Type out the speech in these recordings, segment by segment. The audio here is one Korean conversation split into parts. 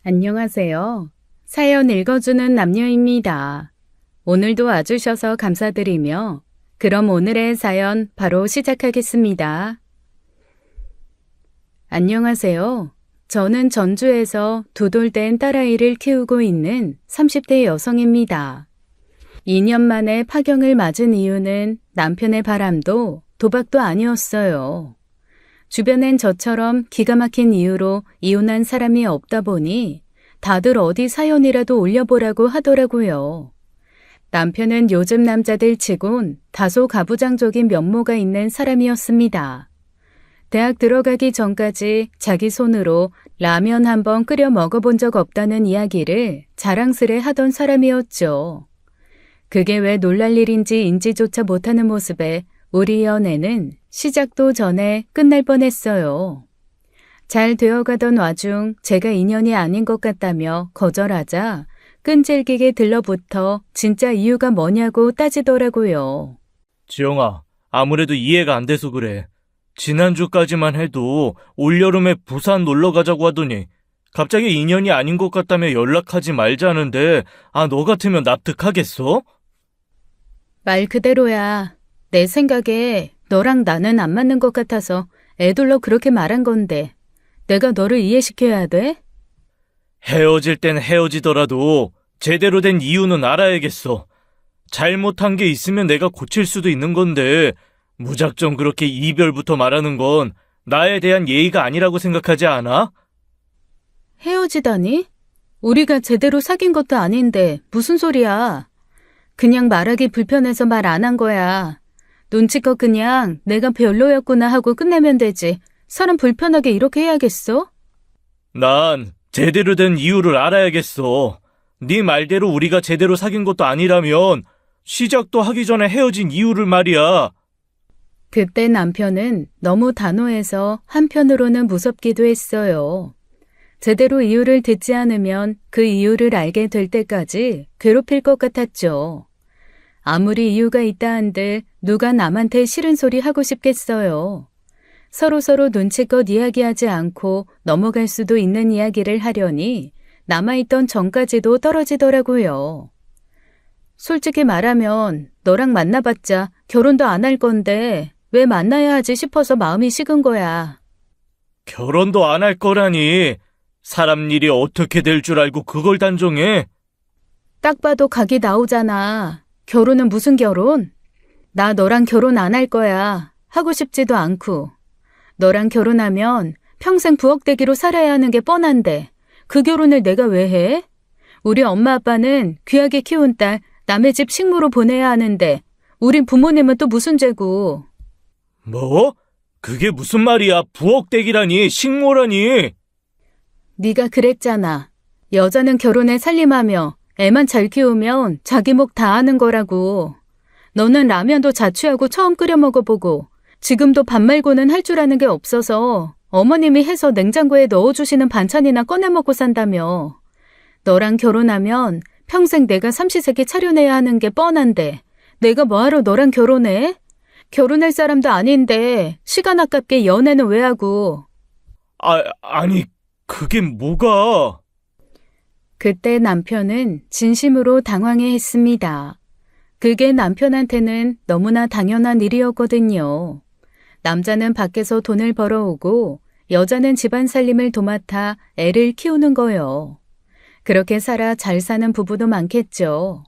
안녕하세요. 사연 읽어주는 남녀입니다. 오늘도 와주셔서 감사드리며 그럼 오늘의 사연 바로 시작하겠습니다. 안녕하세요. 저는 전주에서 두 돌 된 딸아이를 키우고 있는 30대 여성입니다. 2년 만에 파경을 맞은 이유는 남편의 바람도 도박도 아니었어요. 주변엔 저처럼 기가 막힌 이유로 이혼한 사람이 없다 보니 다들 어디 사연이라도 올려보라고 하더라고요. 남편은 요즘 남자들 치곤 다소 가부장적인 면모가 있는 사람이었습니다. 대학 들어가기 전까지 자기 손으로 라면 한번 끓여 먹어본 적 없다는 이야기를 자랑스레 하던 사람이었죠. 그게 왜 놀랄 일인지 인지조차 못하는 모습에 우리 연애는 시작도 전에 끝날 뻔했어요. 잘 되어가던 와중 제가 인연이 아닌 것 같다며 거절하자 끈질기게 들러붙어 진짜 이유가 뭐냐고 따지더라고요. 지영아, 아무래도 이해가 안 돼서 그래. 지난주까지만 해도 올여름에 부산 놀러 가자고 하더니 갑자기 인연이 아닌 것 같다며 연락하지 말자는데 너 같으면 납득하겠어? 말 그대로야. 내 생각에 너랑 나는 안 맞는 것 같아서 애둘러 그렇게 말한 건데 내가 너를 이해시켜야 돼? 헤어질 땐 헤어지더라도 제대로 된 이유는 알아야겠어. 잘못한 게 있으면 내가 고칠 수도 있는 건데 무작정 그렇게 이별부터 말하는 건 나에 대한 예의가 아니라고 생각하지 않아? 헤어지다니? 우리가 제대로 사귄 것도 아닌데 무슨 소리야. 그냥 말하기 불편해서 말 안 한 거야. 눈치껏 그냥 내가 별로였구나 하고 끝내면 되지. 사람 불편하게 이렇게 해야겠어? 난 제대로 된 이유를 알아야겠어. 네 말대로 우리가 제대로 사귄 것도 아니라면 시작도 하기 전에 헤어진 이유를 말이야. 그때 남편은 너무 단호해서 한편으로는 무섭기도 했어요. 제대로 이유를 듣지 않으면 그 이유를 알게 될 때까지 괴롭힐 것 같았죠. 아무리 이유가 있다 한들 누가 남한테 싫은 소리 하고 싶겠어요. 서로 눈치껏 이야기하지 않고 넘어갈 수도 있는 이야기를 하려니 남아있던 정까지도 떨어지더라고요. 솔직히 말하면 너랑 만나봤자 결혼도 안 할 건데 왜 만나야 하지 싶어서 마음이 식은 거야. 결혼도 안 할 거라니. 사람 일이 어떻게 될 줄 알고 그걸 단정해? 딱 봐도 각이 나오잖아. 결혼은 무슨 결혼? 나 너랑 결혼 안 할 거야. 하고 싶지도 않고. 너랑 결혼하면 평생 부엌대기로 살아야 하는 게 뻔한데 그 결혼을 내가 왜 해? 우리 엄마 아빠는 귀하게 키운 딸 남의 집 식모로 보내야 하는데 우린 부모님은 또 무슨 죄고. 뭐? 그게 무슨 말이야? 부엌대기라니, 식모라니. 네가 그랬잖아. 여자는 결혼에 살림하며 애만 잘 키우면 자기 목 다 하는 거라고. 너는 라면도 자취하고 처음 끓여 먹어보고 지금도 밥 말고는 할 줄 아는 게 없어서 어머님이 해서 냉장고에 넣어주시는 반찬이나 꺼내 먹고 산다며. 너랑 결혼하면 평생 내가 삼시세끼 차려내야 하는 게 뻔한데 내가 뭐하러 너랑 결혼해? 결혼할 사람도 아닌데 시간 아깝게 연애는 왜 하고. 아니, 그게 뭐가? 그때 남편은 진심으로 당황해했습니다. 그게 남편한테는 너무나 당연한 일이었거든요. 남자는 밖에서 돈을 벌어오고 여자는 집안 살림을 도맡아 애를 키우는 거요. 그렇게 살아 잘 사는 부부도 많겠죠.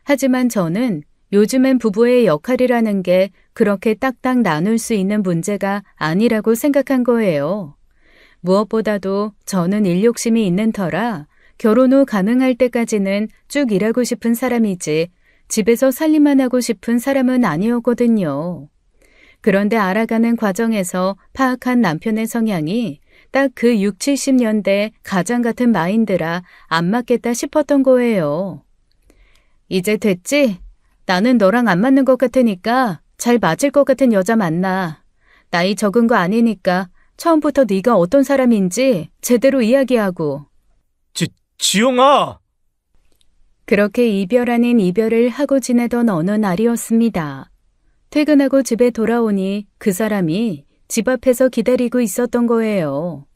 하지만 저는 요즘엔 부부의 역할이라는 게 그렇게 딱딱 나눌 수 있는 문제가 아니라고 생각한 거예요. 무엇보다도 저는 일 욕심이 있는 터라 결혼 후 가능할 때까지는 쭉 일하고 싶은 사람이지 집에서 살림만 하고 싶은 사람은 아니었거든요. 그런데 알아가는 과정에서 파악한 남편의 성향이 딱 그 6, 70년대 가장 같은 마인드라 안 맞겠다 싶었던 거예요. 이제 됐지? 나는 너랑 안 맞는 것 같으니까 잘 맞을 것 같은 여자 만나. 나이 적은 거 아니니까 처음부터 네가 어떤 사람인지 제대로 이야기하고. 지영아! 그렇게 이별 아닌 이별을 하고 지내던 어느 날이었습니다. 퇴근하고 집에 돌아오니 그 사람이 집 앞에서 기다리고 있었던 거예요.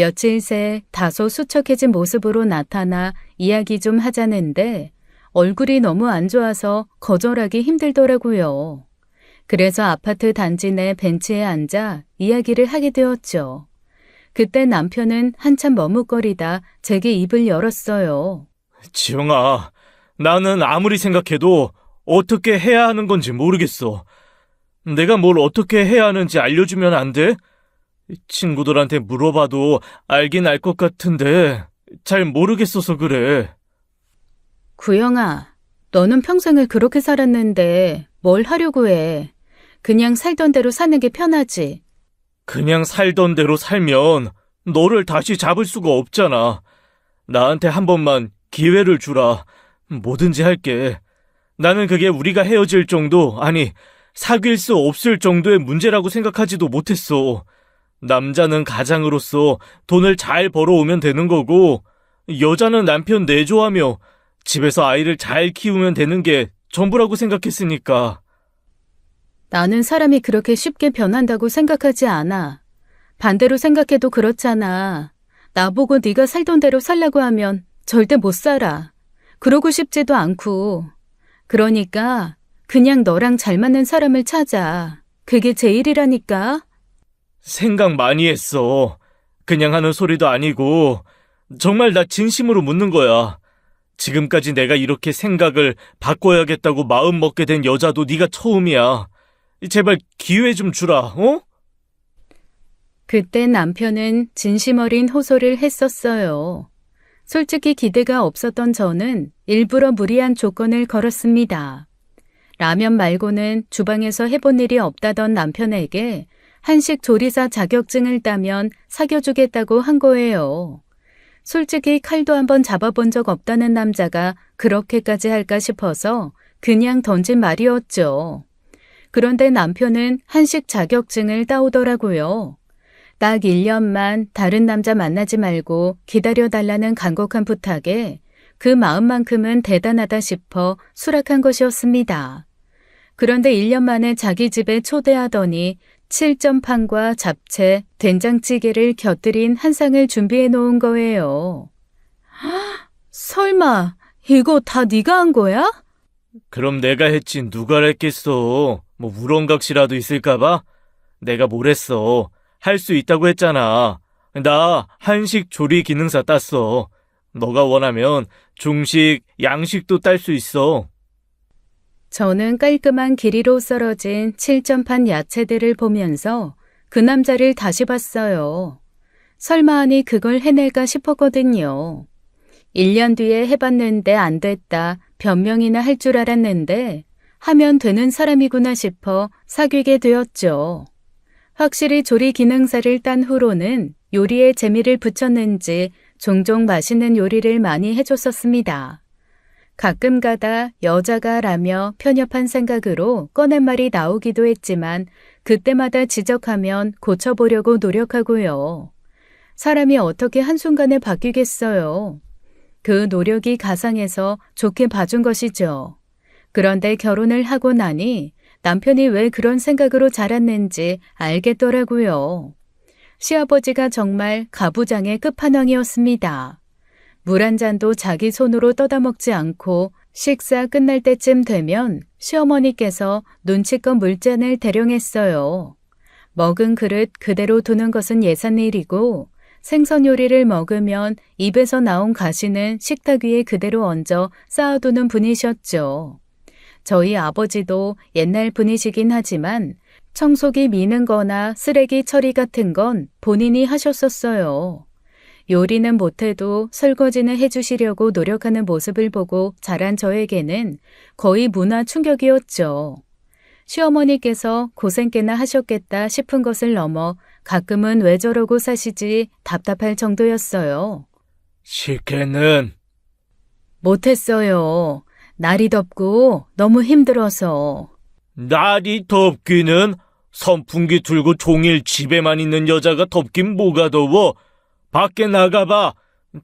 며칠 새 다소 수척해진 모습으로 나타나 이야기 좀 하자는데 얼굴이 너무 안 좋아서 거절하기 힘들더라고요. 그래서 아파트 단지 내 벤치에 앉아 이야기를 하게 되었죠. 그때 남편은 한참 머뭇거리다 제게 입을 열었어요. 지영아, 나는 아무리 생각해도 어떻게 해야 하는 건지 모르겠어. 내가 뭘 어떻게 해야 하는지 알려주면 안 돼? 친구들한테 물어봐도 알긴 알 것 같은데 잘 모르겠어서 그래. 구영아, 너는 평생을 그렇게 살았는데 뭘 하려고 해. 그냥 살던 대로 사는 게 편하지. 그냥 살던 대로 살면 너를 다시 잡을 수가 없잖아. 나한테 한 번만 기회를 주라. 뭐든지 할게. 나는 그게 우리가 헤어질 정도, 아니, 사귈 수 없을 정도의 문제라고 생각하지도 못했어. 남자는 가장으로서 돈을 잘 벌어오면 되는 거고, 여자는 남편 내조하며 집에서 아이를 잘 키우면 되는 게 전부라고 생각했으니까. 나는 사람이 그렇게 쉽게 변한다고 생각하지 않아. 반대로 생각해도 그렇잖아. 나보고 네가 살던 대로 살라고 하면 절대 못 살아. 그러고 싶지도 않고. 그러니까 그냥 너랑 잘 맞는 사람을 찾아. 그게 제일이라니까. 생각 많이 했어. 그냥 하는 소리도 아니고 정말 나 진심으로 묻는 거야. 지금까지 내가 이렇게 생각을 바꿔야겠다고 마음 먹게 된 여자도 네가 처음이야. 제발 기회 좀 주라, 어? 그때 남편은 진심 어린 호소를 했었어요. 솔직히 기대가 없었던 저는 일부러 무리한 조건을 걸었습니다. 라면 말고는 주방에서 해본 일이 없다던 남편에게 한식 조리사 자격증을 따면 사귀어주겠다고 한 거예요. 솔직히 칼도 한번 잡아본 적 없다는 남자가 그렇게까지 할까 싶어서 그냥 던진 말이었죠. 그런데 남편은 한식 자격증을 따오더라고요. 딱 1년만 다른 남자 만나지 말고 기다려달라는 간곡한 부탁에 그 마음만큼은 대단하다 싶어 수락한 것이었습니다. 그런데 1년 만에 자기 집에 초대하더니 7점판과 잡채, 된장찌개를 곁들인 한 상을 준비해 놓은 거예요. 설마 이거 다 네가 한 거야? 그럼 내가 했지 누가 했겠어. 뭐 우렁각시라도 있을까봐? 내가 뭘 했어. 할 수 있다고 했잖아. 나 한식 조리 기능사 땄어. 너가 원하면 중식, 양식도 딸 수 있어. 저는 깔끔한 길이로 썰어진 7점판 야채들을 보면서 그 남자를 다시 봤어요. 설마 하니 그걸 해낼까 싶었거든요. 1년 뒤에 해봤는데 안 됐다 변명이나 할 줄 알았는데 하면 되는 사람이구나 싶어 사귀게 되었죠. 확실히 조리 기능사를 딴 후로는 요리에 재미를 붙였는지 종종 맛있는 요리를 많이 해줬었습니다. 가끔 가다 여자가 라며 편협한 생각으로 꺼낸 말이 나오기도 했지만 그때마다 지적하면 고쳐보려고 노력하고요. 사람이 어떻게 한순간에 바뀌겠어요. 그 노력이 가상해서 좋게 봐준 것이죠. 그런데 결혼을 하고 나니 남편이 왜 그런 생각으로 자랐는지 알겠더라고요. 시아버지가 정말 가부장의 끝판왕이었습니다. 물 한 잔도 자기 손으로 떠다 먹지 않고 식사 끝날 때쯤 되면 시어머니께서 눈치껏 물잔을 대령했어요. 먹은 그릇 그대로 두는 것은 예산일이고 생선 요리를 먹으면 입에서 나온 가시는 식탁 위에 그대로 얹어 쌓아두는 분이셨죠. 저희 아버지도 옛날 분이시긴 하지만 청소기 미는 거나 쓰레기 처리 같은 건 본인이 하셨었어요. 요리는 못해도 설거지는 해주시려고 노력하는 모습을 보고 자란 저에게는 거의 문화 충격이었죠. 시어머니께서 고생 꽤나 하셨겠다 싶은 것을 넘어 가끔은 왜 저러고 사시지 답답할 정도였어요. 식혜는 못했어요. 날이 덥고 너무 힘들어서. 날이 덥기는 선풍기 들고 종일 집에만 있는 여자가 덥긴 뭐가 더워. 밖에 나가봐.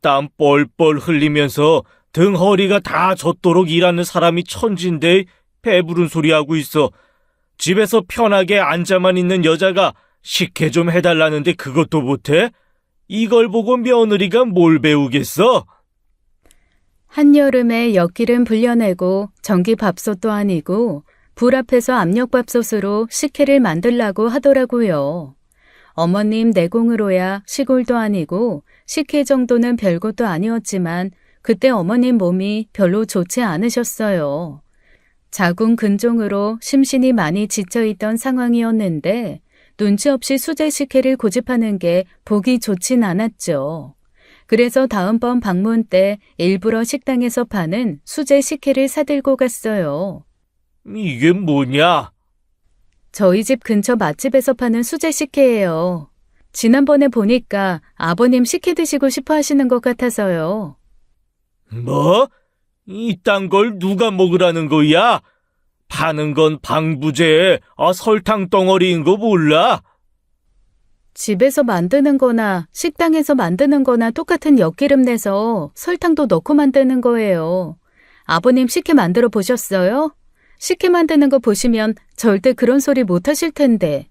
땀 뻘뻘 흘리면서 등 허리가 다 젖도록 일하는 사람이 천진데 배부른 소리 하고 있어. 집에서 편하게 앉아만 있는 여자가 식혜 좀 해달라는데 그것도 못해? 이걸 보고 며느리가 뭘 배우겠어? 한여름에 엿기름 불려내고 전기밥솥도 아니고 불 앞에서 압력밥솥으로 식혜를 만들라고 하더라고요. 어머님 내공으로야 시골도 아니고 식혜 정도는 별것도 아니었지만 그때 어머님 몸이 별로 좋지 않으셨어요. 자궁 근종으로 심신이 많이 지쳐있던 상황이었는데 눈치 없이 수제 식혜를 고집하는 게 보기 좋진 않았죠. 그래서 다음번 방문 때 일부러 식당에서 파는 수제 식혜를 사들고 갔어요. 이게 뭐냐? 저희 집 근처 맛집에서 파는 수제 식혜예요. 지난번에 보니까 아버님 식혜 드시고 싶어 하시는 것 같아서요. 뭐? 이딴 걸 누가 먹으라는 거야? 파는 건 방부제, 설탕 덩어리인 거 몰라? 집에서 만드는 거나 식당에서 만드는 거나 똑같은 엿기름 내서 설탕도 넣고 만드는 거예요. 아버님 식혜 만들어 보셨어요? 식혜 만드는 거 보시면 절대 그런 소리 못 하실 텐데.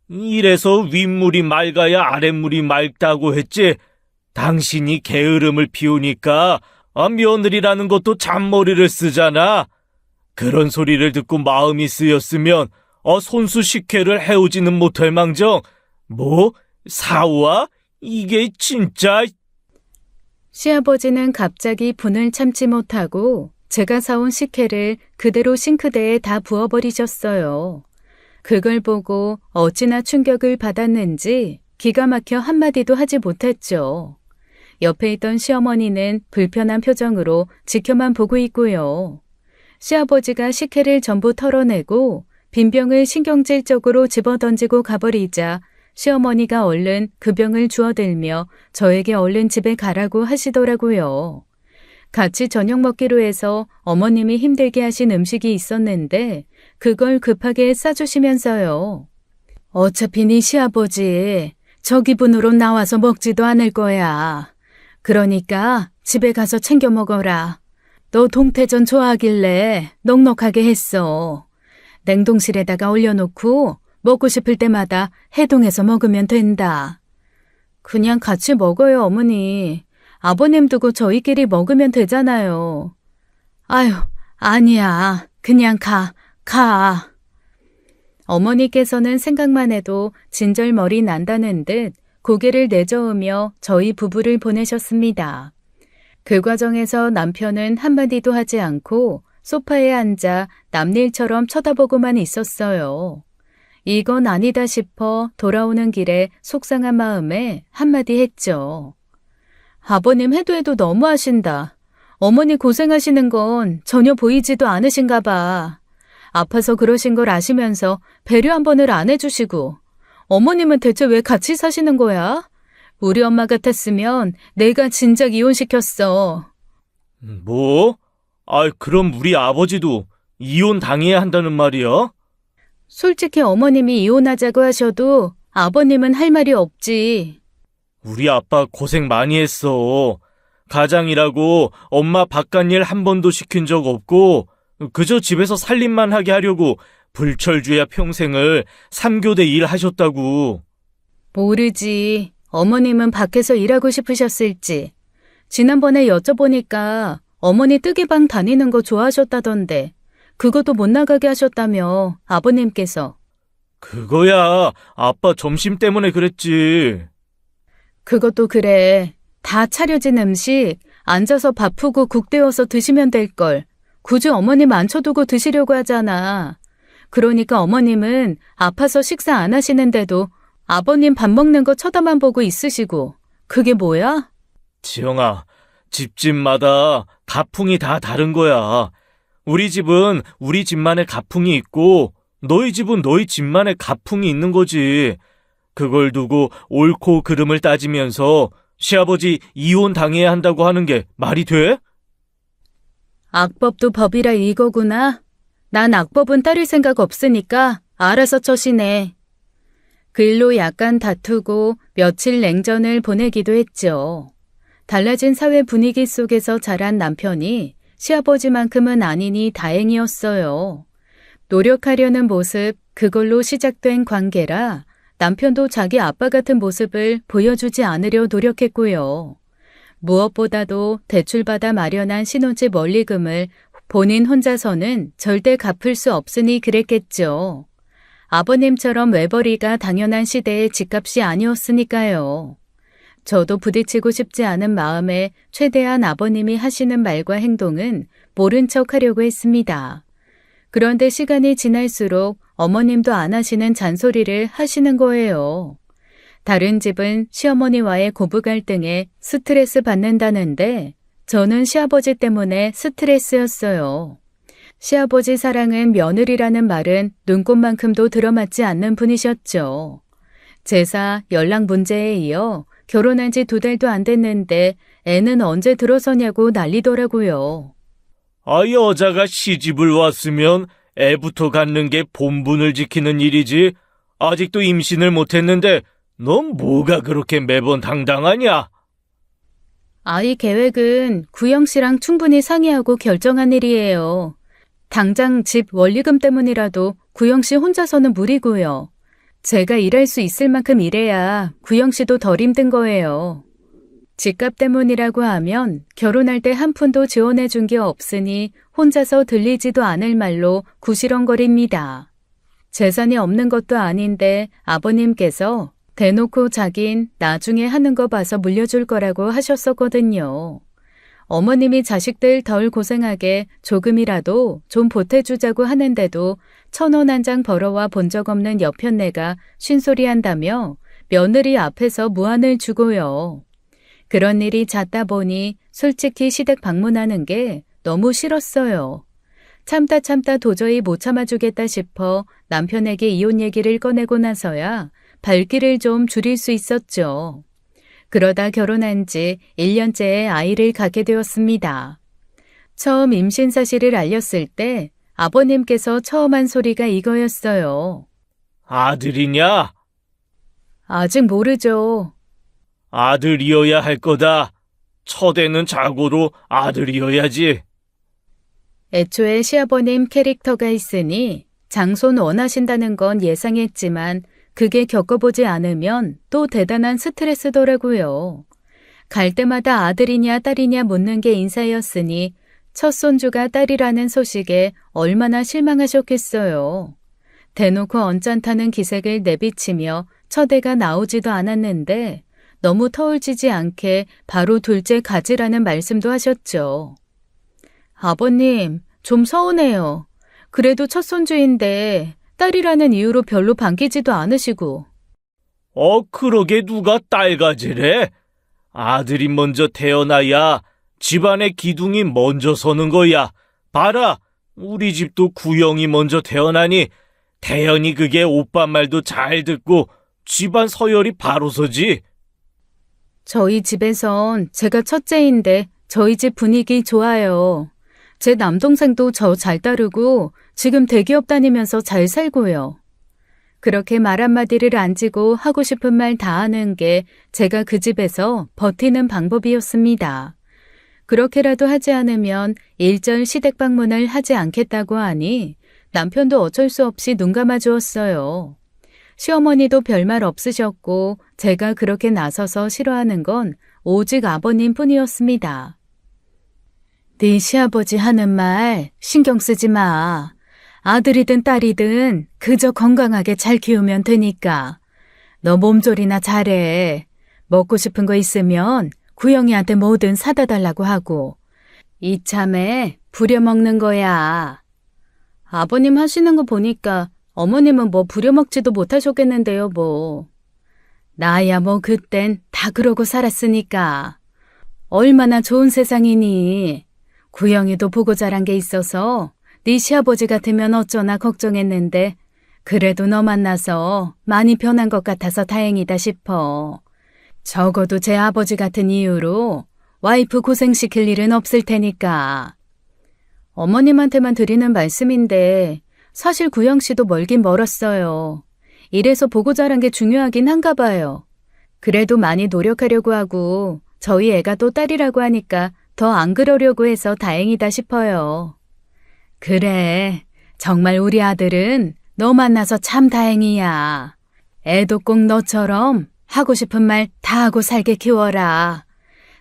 이래서 윗물이 맑아야 아랫물이 맑다고 했지. 당신이 게으름을 피우니까 며느리라는 것도 잔머리를 쓰잖아. 그런 소리를 듣고 마음이 쓰였으면 손수 식혜를 해오지는 못할 망정. 뭐? 사와? 이게 진짜... 시아버지는 갑자기 분을 참지 못하고 제가 사온 식혜를 그대로 싱크대에 다 부어버리셨어요. 그걸 보고 어찌나 충격을 받았는지 기가 막혀 한마디도 하지 못했죠. 옆에 있던 시어머니는 불편한 표정으로 지켜만 보고 있고요. 시아버지가 식혜를 전부 털어내고 빈병을 신경질적으로 집어던지고 가버리자 시어머니가 얼른 그 병을 주워들며 저에게 얼른 집에 가라고 하시더라고요. 같이 저녁 먹기로 해서 어머님이 힘들게 하신 음식이 있었는데 그걸 급하게 싸주시면서요. 어차피 네 시아버지 저 기분으로 나와서 먹지도 않을 거야. 그러니까 집에 가서 챙겨 먹어라. 너 동태전 좋아하길래 넉넉하게 했어. 냉동실에다가 올려놓고 먹고 싶을 때마다 해동해서 먹으면 된다. 그냥 같이 먹어요, 어머니. 아버님 두고 저희끼리 먹으면 되잖아요. 아유, 아니야. 그냥 가. 어머니께서는 생각만 해도 진절머리 난다는 듯 고개를 내저으며 저희 부부를 보내셨습니다. 그 과정에서 남편은 한마디도 하지 않고 소파에 앉아 남일처럼 쳐다보고만 있었어요. 이건 아니다 싶어 돌아오는 길에 속상한 마음에 한마디 했죠. 아버님 해도 너무하신다. 어머니 고생하시는 건 전혀 보이지도 않으신가 봐. 아파서 그러신 걸 아시면서 배려 한 번을 안 해주시고 어머님은 대체 왜 같이 사시는 거야? 우리 엄마 같았으면 내가 진작 이혼시켰어. 뭐? 그럼 우리 아버지도 이혼 당해야 한다는 말이야? 솔직히 어머님이 이혼하자고 하셔도 아버님은 할 말이 없지. 우리 아빠 고생 많이 했어. 가장이라고 엄마 바깥일 한 번도 시킨 적 없고 그저 집에서 살림만 하게 하려고 불철주야 평생을 3교대 일 하셨다고. 모르지. 어머님은 밖에서 일하고 싶으셨을지. 지난번에 여쭤보니까 어머니 뜨개방 다니는 거 좋아하셨다던데 그것도 못 나가게 하셨다며 아버님께서. 그거야 아빠 점심 때문에 그랬지. 그것도 그래. 다 차려진 음식 앉아서 밥 푸고 국 데워서 드시면 될걸. 굳이 어머님 앉혀두고 드시려고 하잖아. 그러니까 어머님은 아파서 식사 안 하시는데도 아버님 밥 먹는 거 쳐다만 보고 있으시고. 그게 뭐야? 지영아, 집집마다 가풍이 다 다른 거야. 우리 집은 우리 집만의 가풍이 있고 너희 집은 너희 집만의 가풍이 있는 거지. 그걸 두고 옳고 그름을 따지면서 시아버지 이혼 당해야 한다고 하는 게 말이 돼? 악법도 법이라 이거구나. 난 악법은 따를 생각 없으니까 알아서 처신해. 글로 약간 다투고 며칠 냉전을 보내기도 했죠. 달라진 사회 분위기 속에서 자란 남편이 시아버지만큼은 아니니 다행이었어요. 노력하려는 모습, 그걸로 시작된 관계라 남편도 자기 아빠 같은 모습을 보여주지 않으려 노력했고요. 무엇보다도 대출받아 마련한 신혼집 원리금을 본인 혼자서는 절대 갚을 수 없으니 그랬겠죠. 아버님처럼 외벌이가 당연한 시대의 집값이 아니었으니까요. 저도 부딪히고 싶지 않은 마음에 최대한 아버님이 하시는 말과 행동은 모른 척 하려고 했습니다. 그런데 시간이 지날수록 어머님도 안 하시는 잔소리를 하시는 거예요. 다른 집은 시어머니와의 고부 갈등에 스트레스 받는다는데 저는 시아버지 때문에 스트레스였어요. 시아버지 사랑은 며느리라는 말은 눈꽃만큼도 들어맞지 않는 분이셨죠. 제사, 연락 문제에 이어 결혼한 지 2달도 안 됐는데 애는 언제 들어서냐고 난리더라고요. 여자가 시집을 왔으면 애부터 갖는 게 본분을 지키는 일이지. 아직도 임신을 못했는데 넌 뭐가 그렇게 매번 당당하냐? 아이 계획은 구영 씨랑 충분히 상의하고 결정한 일이에요. 당장 집 원리금 때문이라도 구영 씨 혼자서는 무리고요. 제가 일할 수 있을 만큼 일해야 구영 씨도 덜 힘든 거예요. 집값 때문이라고 하면 결혼할 때 한 푼도 지원해 준 게 없으니 혼자서 들리지도 않을 말로 구시렁거립니다. 재산이 없는 것도 아닌데 아버님께서 대놓고 자긴 나중에 하는 거 봐서 물려줄 거라고 하셨었거든요. 어머님이 자식들 덜 고생하게 조금이라도 좀 보태주자고 하는데도 1,000원 한 장 벌어와 본 적 없는 여편네가 쉰소리한다며 며느리 앞에서 무안을 주고요. 그런 일이 잦다 보니 솔직히 시댁 방문하는 게 너무 싫었어요. 참다 도저히 못 참아주겠다 싶어 남편에게 이혼 얘기를 꺼내고 나서야 발길을 좀 줄일 수 있었죠. 그러다 결혼한 지 1년째에 아이를 갖게 되었습니다. 처음 임신 사실을 알렸을 때 아버님께서 처음 한 소리가 이거였어요. 아들이냐? 아직 모르죠. 아들이어야 할 거다. 첫애는 자고로 아들이어야지. 애초에 시아버님 캐릭터가 있으니 장손 원하신다는 건 예상했지만 그게 겪어보지 않으면 또 대단한 스트레스더라고요. 갈 때마다 아들이냐 딸이냐 묻는 게 인사였으니 첫 손주가 딸이라는 소식에 얼마나 실망하셨겠어요. 대놓고 언짢다는 기색을 내비치며 첫애가 나오지도 않았는데 너무 터울지지 않게 바로 둘째 가지라는 말씀도 하셨죠. 아버님, 좀 서운해요. 그래도 첫 손주인데 딸이라는 이유로 별로 반기지도 않으시고. 그러게 누가 딸가지래? 아들이 먼저 태어나야 집안의 기둥이 먼저 서는 거야. 봐라, 우리 집도 구영이 먼저 태어나니 태연이 그게 오빠 말도 잘 듣고 집안 서열이 바로 서지. 저희 집에선 제가 첫째인데 저희 집 분위기 좋아요. 제 남동생도 저 잘 따르고 지금 대기업 다니면서 잘 살고요. 그렇게 말 한마디를 안 지고 하고 싶은 말 다 하는 게 제가 그 집에서 버티는 방법이었습니다. 그렇게라도 하지 않으면 일절 시댁 방문을 하지 않겠다고 하니 남편도 어쩔 수 없이 눈 감아 주었어요. 시어머니도 별말 없으셨고 제가 그렇게 나서서 싫어하는 건 오직 아버님 뿐이었습니다. 네 시아버지 하는 말 신경 쓰지 마. 아들이든 딸이든 그저 건강하게 잘 키우면 되니까. 너 몸조리나 잘해. 먹고 싶은 거 있으면 구영이한테 뭐든 사다 달라고 하고. 이참에 부려먹는 거야. 아버님 하시는 거 보니까 어머님은 뭐 부려먹지도 못하셨겠는데요, 뭐. 나야 뭐 그땐 다 그러고 살았으니까. 얼마나 좋은 세상이니. 구영이도 보고 자란 게 있어서 네 시아버지 같으면 어쩌나 걱정했는데 그래도 너 만나서 많이 변한 것 같아서 다행이다 싶어. 적어도 제 아버지 같은 이유로 와이프 고생시킬 일은 없을 테니까. 어머님한테만 드리는 말씀인데 사실 구영 씨도 멀긴 멀었어요. 이래서 보고 자란 게 중요하긴 한가 봐요. 그래도 많이 노력하려고 하고 저희 애가 또 딸이라고 하니까 더 안 그러려고 해서 다행이다 싶어요. 그래, 정말 우리 아들은 너 만나서 참 다행이야. 애도 꼭 너처럼 하고 싶은 말 다 하고 살게 키워라.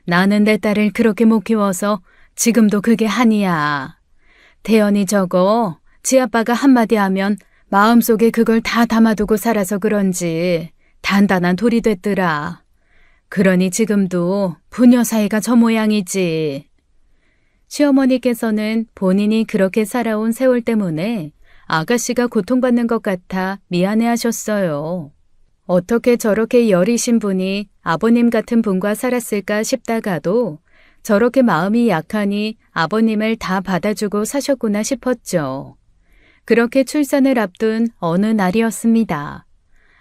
나는 내 딸을 그렇게 못 키워서 지금도 그게 한이야. 태연이 저거 지 아빠가 한마디 하면 마음속에 그걸 다 담아두고 살아서 그런지 단단한 돌이 됐더라. 그러니 지금도 부녀 사이가 저 모양이지. 시어머니께서는 본인이 그렇게 살아온 세월 때문에 아가씨가 고통받는 것 같아 미안해하셨어요. 어떻게 저렇게 여리신 분이 아버님 같은 분과 살았을까 싶다가도 저렇게 마음이 약하니 아버님을 다 받아주고 사셨구나 싶었죠. 그렇게 출산을 앞둔 어느 날이었습니다.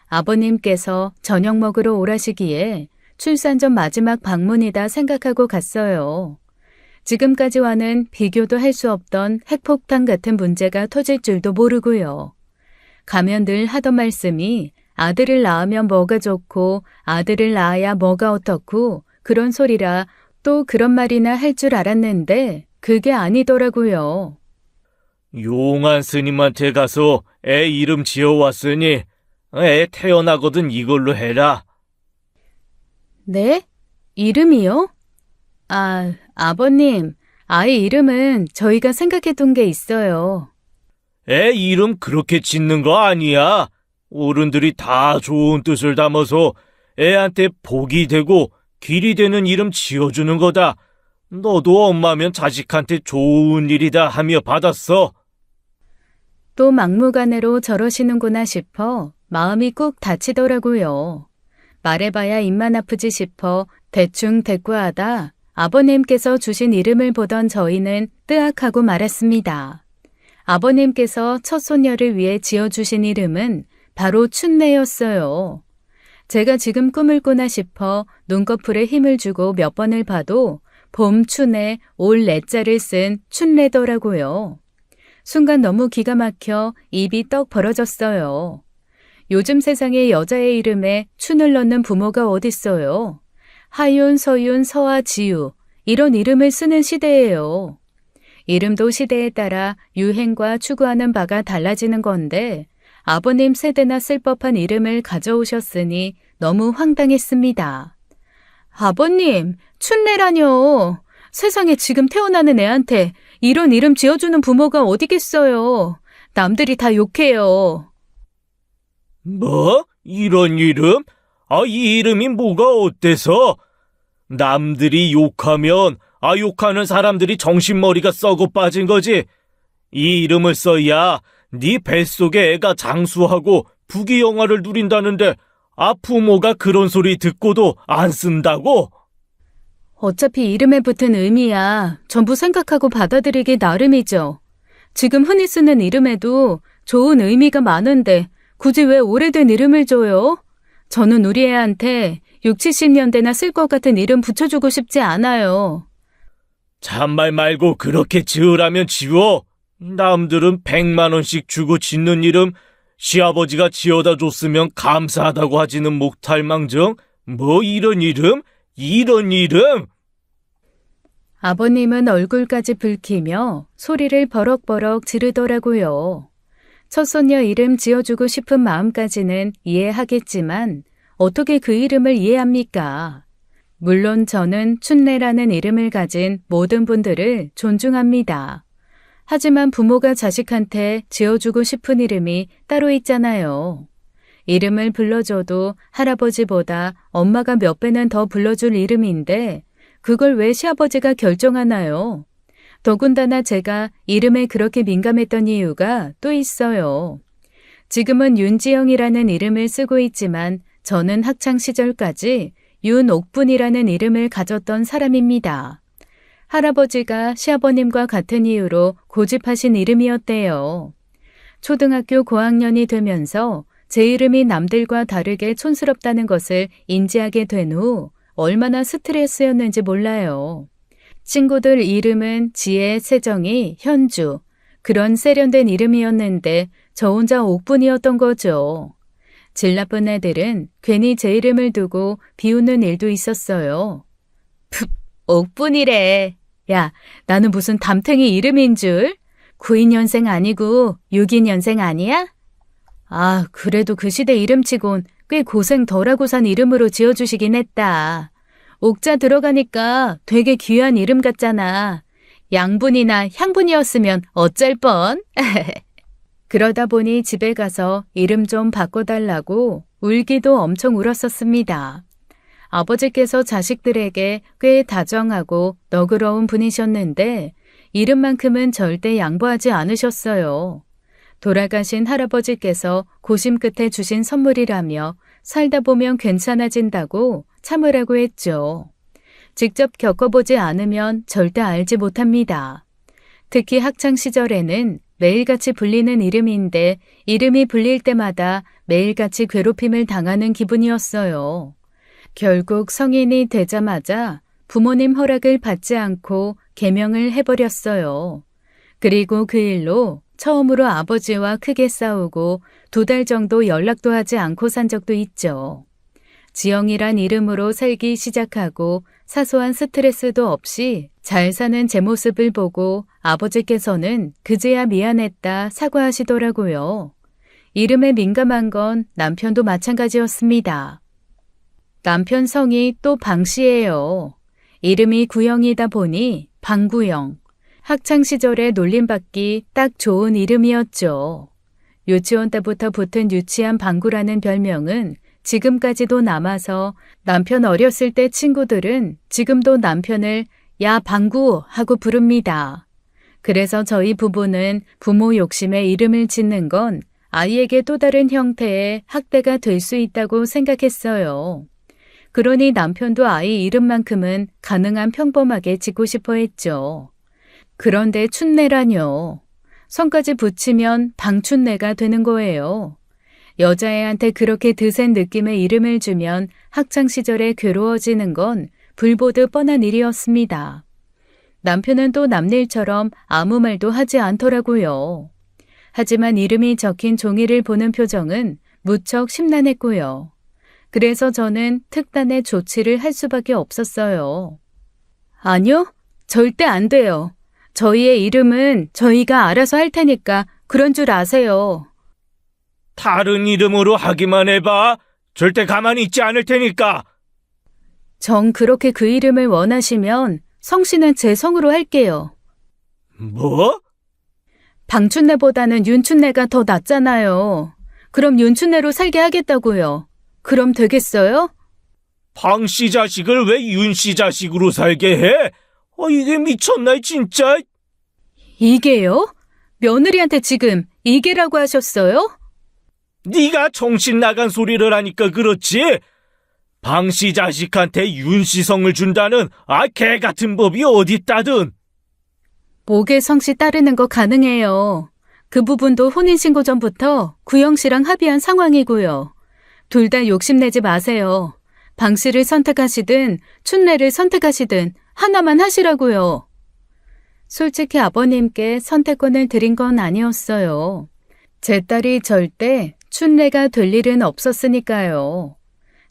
아버님께서 저녁 먹으러 오라시기에 출산 전 마지막 방문이다 생각하고 갔어요. 지금까지와는 비교도 할 수 없던 핵폭탄 같은 문제가 터질 줄도 모르고요. 가면 늘 하던 말씀이 아들을 낳으면 뭐가 좋고 아들을 낳아야 뭐가 어떻고 그런 소리라 또 그런 말이나 할 줄 알았는데 그게 아니더라고요. 용한 스님한테 가서 애 이름 지어왔으니 애 태어나거든 이걸로 해라. 네? 이름이요? 아버님, 아이 이름은 저희가 생각해둔 게 있어요. 애 이름 그렇게 짓는 거 아니야. 어른들이 다 좋은 뜻을 담아서 애한테 복이 되고 길이 되는 이름 지어주는 거다. 너도 엄마면 자식한테 좋은 일이다 하며 받았어. 또 막무가내로 저러시는구나 싶어 마음이 꾹 다치더라고요. 말해봐야 입만 아프지 싶어 대충 대꾸하다 아버님께서 주신 이름을 보던 저희는 뜨악하고 말았습니다. 아버님께서 첫 손녀를 위해 지어주신 이름은 바로 춘내였어요. 제가 지금 꿈을 꾸나 싶어 눈꺼풀에 힘을 주고 몇 번을 봐도 봄 춘에 올 내자를 쓴 춘내더라고요. 순간 너무 기가 막혀 입이 떡 벌어졌어요. 요즘 세상에 여자의 이름에 춘을 넣는 부모가 어딨어요. 하윤, 서윤, 서아, 지유 이런 이름을 쓰는 시대예요. 이름도 시대에 따라 유행과 추구하는 바가 달라지는 건데 아버님 세대나 쓸 법한 이름을 가져오셨으니 너무 황당했습니다. 아버님, 춘내라뇨. 세상에 지금 태어나는 애한테 이런 이름 지어주는 부모가 어디겠어요. 남들이 다 욕해요. 뭐? 이런 이름? 이 이름이 뭐가 어때서? 남들이 욕하면 욕하는 사람들이 정신머리가 썩어 빠진 거지. 이 이름을 써야 네 뱃속에 애가 장수하고 부귀영화를 누린다는데 부모가 그런 소리 듣고도 안 쓴다고? 어차피 이름에 붙은 의미야 전부 생각하고 받아들이기 나름이죠. 지금 흔히 쓰는 이름에도 좋은 의미가 많은데 굳이 왜 오래된 이름을 줘요? 저는 우리 애한테 60, 70년대나 쓸 것 같은 이름 붙여주고 싶지 않아요. 잔말 말고 그렇게 지으라면 지워. 남들은 100만 원씩 주고 짓는 이름 시아버지가 지어다 줬으면 감사하다고 하지는 못할망정 뭐 이런 이름? 이런 이름? 아버님은 얼굴까지 붉히며 소리를 버럭버럭 지르더라고요. 첫손녀 이름 지어주고 싶은 마음까지는 이해하겠지만 어떻게 그 이름을 이해합니까? 물론 저는 춘내라는 이름을 가진 모든 분들을 존중합니다. 하지만 부모가 자식한테 지어주고 싶은 이름이 따로 있잖아요. 이름을 불러줘도 할아버지보다 엄마가 몇 배는 더 불러줄 이름인데 그걸 왜 시아버지가 결정하나요? 더군다나 제가 이름에 그렇게 민감했던 이유가 또 있어요. 지금은 윤지영이라는 이름을 쓰고 있지만 저는 학창시절까지 윤옥분이라는 이름을 가졌던 사람입니다. 할아버지가 시아버님과 같은 이유로 고집하신 이름이었대요. 초등학교 고학년이 되면서 제 이름이 남들과 다르게 촌스럽다는 것을 인지하게 된 후 얼마나 스트레스였는지 몰라요. 친구들 이름은 지혜, 세정이, 현주 그런 세련된 이름이었는데 저 혼자 옥분이었던 거죠. 질 나쁜 애들은 괜히 제 이름을 두고 비웃는 일도 있었어요. 푹, 옥분이래. 야, 나는 무슨 담탱이 이름인 줄? 92년생 아니고 62년생 아니야? 그래도 그 시대 이름치곤 꽤 고생 덜하고 산 이름으로 지어주시긴 했다. 옥자 들어가니까 되게 귀한 이름 같잖아. 양분이나 향분이었으면 어쩔 뻔. 그러다 보니 집에 가서 이름 좀 바꿔달라고 울기도 엄청 울었었습니다. 아버지께서 자식들에게 꽤 다정하고 너그러운 분이셨는데 이름만큼은 절대 양보하지 않으셨어요. 돌아가신 할아버지께서 고심 끝에 주신 선물이라며 살다 보면 괜찮아진다고 참으라고 했죠. 직접 겪어보지 않으면 절대 알지 못합니다. 특히 학창시절에는 매일같이 불리는 이름인데 이름이 불릴 때마다 매일같이 괴롭힘을 당하는 기분이었어요. 결국 성인이 되자마자 부모님 허락을 받지 않고 개명을 해버렸어요. 그리고 그 일로 처음으로 아버지와 크게 싸우고 2달 정도 연락도 하지 않고 산 적도 있죠. 지영이란 이름으로 살기 시작하고 사소한 스트레스도 없이 잘 사는 제 모습을 보고 아버지께서는 그제야 미안했다 사과하시더라고요. 이름에 민감한 건 남편도 마찬가지였습니다. 남편 성이 또 방씨예요. 이름이 구영이다 보니 방구영. 학창시절에 놀림받기 딱 좋은 이름이었죠. 유치원 때부터 붙은 유치한 방구라는 별명은 지금까지도 남아서 남편 어렸을 때 친구들은 지금도 남편을 야 방구 하고 부릅니다. 그래서 저희 부부는 부모 욕심에 이름을 짓는 건 아이에게 또 다른 형태의 학대가 될 수 있다고 생각했어요. 그러니 남편도 아이 이름만큼은 가능한 평범하게 짓고 싶어 했죠. 그런데 춘내라뇨. 성까지 붙이면 방춘내가 되는 거예요. 여자애한테 그렇게 드센 느낌의 이름을 주면 학창시절에 괴로워지는 건 불보듯 뻔한 일이었습니다. 남편은 또 남일처럼 아무 말도 하지 않더라고요. 하지만 이름이 적힌 종이를 보는 표정은 무척 심란했고요. 그래서 저는 특단의 조치를 할 수밖에 없었어요. 아니요, 절대 안 돼요. 저희의 이름은 저희가 알아서 할 테니까 그런 줄 아세요. 다른 이름으로 하기만 해봐. 절대 가만히 있지 않을 테니까. 정 그렇게 그 이름을 원하시면 성씨는 제 성으로 할게요. 뭐? 방춘내보다는 윤춘내가 더 낫잖아요. 그럼 윤춘내로 살게 하겠다고요. 그럼 되겠어요? 방씨 자식을 왜 윤씨 자식으로 살게 해? 이게 미쳤나 진짜? 이게요? 며느리한테 지금 이게라고 하셨어요? 네가 정신 나간 소리를 하니까 그렇지. 방씨 자식한테 윤씨성을 준다는 개 같은 법이 어딨다든. 목에 성씨 따르는 거 가능해요. 그 부분도 혼인신고 전부터 구영씨랑 합의한 상황이고요. 둘 다 욕심내지 마세요. 방씨를 선택하시든 춘내를 선택하시든 하나만 하시라고요. 솔직히 아버님께 선택권을 드린 건 아니었어요. 제 딸이 절대 춘내가 될 일은 없었으니까요.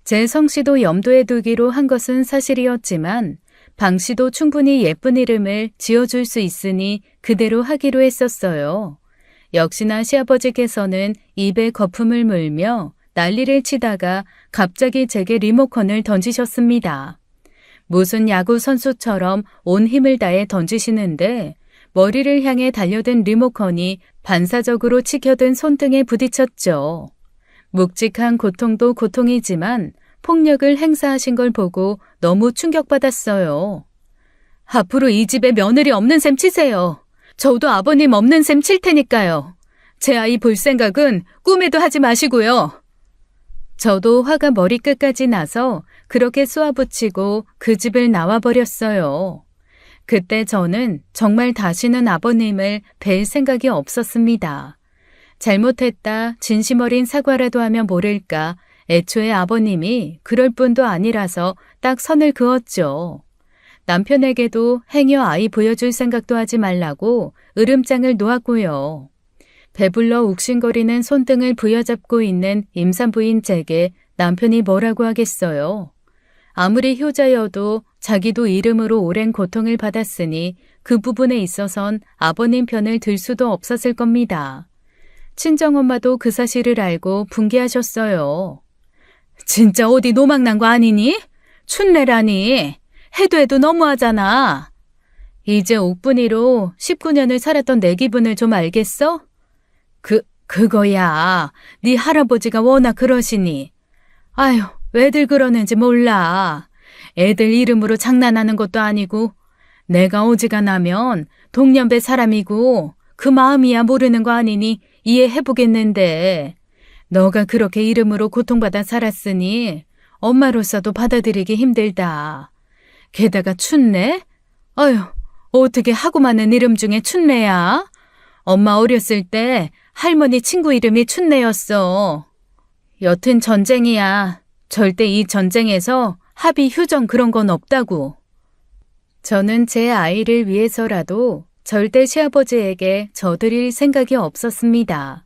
제 성씨도 염두에 두기로 한 것은 사실이었지만 방씨도 충분히 예쁜 이름을 지어줄 수 있으니 그대로 하기로 했었어요. 역시나 시아버지께서는 입에 거품을 물며 난리를 치다가 갑자기 제게 리모컨을 던지셨습니다. 무슨 야구 선수처럼 온 힘을 다해 던지시는데 머리를 향해 달려든 리모컨이 반사적으로 치켜든 손등에 부딪혔죠. 묵직한 고통도 고통이지만 폭력을 행사하신 걸 보고 너무 충격받았어요. 앞으로 이 집에 며느리 없는 셈 치세요. 저도 아버님 없는 셈 칠 테니까요. 제 아이 볼 생각은 꿈에도 하지 마시고요. 저도 화가 머리끝까지 나서 그렇게 쏘아붙이고 그 집을 나와버렸어요. 그때 저는 정말 다시는 아버님을 뵐 생각이 없었습니다. 잘못했다 진심 어린 사과라도 하면 모를까 애초에 아버님이 그럴 뿐도 아니라서 딱 선을 그었죠. 남편에게도 행여 아이 보여줄 생각도 하지 말라고 으름장을 놓았고요. 배불러 욱신거리는 손등을 부여잡고 있는 임산부인 제게 남편이 뭐라고 하겠어요. 아무리 효자여도 자기도 이름으로 오랜 고통을 받았으니 그 부분에 있어선 아버님 편을 들 수도 없었을 겁니다. 친정엄마도 그 사실을 알고 분개하셨어요. 진짜 어디 노망난 거 아니니? 춘내라니. 해도 해도 너무하잖아. 이제 옥분이로 19년을 살았던 내 기분을 좀 알겠어? 그거야. 네 할아버지가 워낙 그러시니. 아휴, 왜들 그러는지 몰라. 애들 이름으로 장난하는 것도 아니고 내가 어지간하면 동년배 사람이고 그 마음이야 모르는 거 아니니 이해해보겠는데 너가 그렇게 이름으로 고통받아 살았으니 엄마로서도 받아들이기 힘들다. 게다가 춘내? 어휴, 어떻게 하고 많은 이름 중에 춘내야? 엄마 어렸을 때 할머니 친구 이름이 춘내였어. 여튼 전쟁이야. 절대 이 전쟁에서 합의 휴전 그런 건 없다고. 저는 제 아이를 위해서라도 절대 시아버지에게 져드릴 생각이 없었습니다.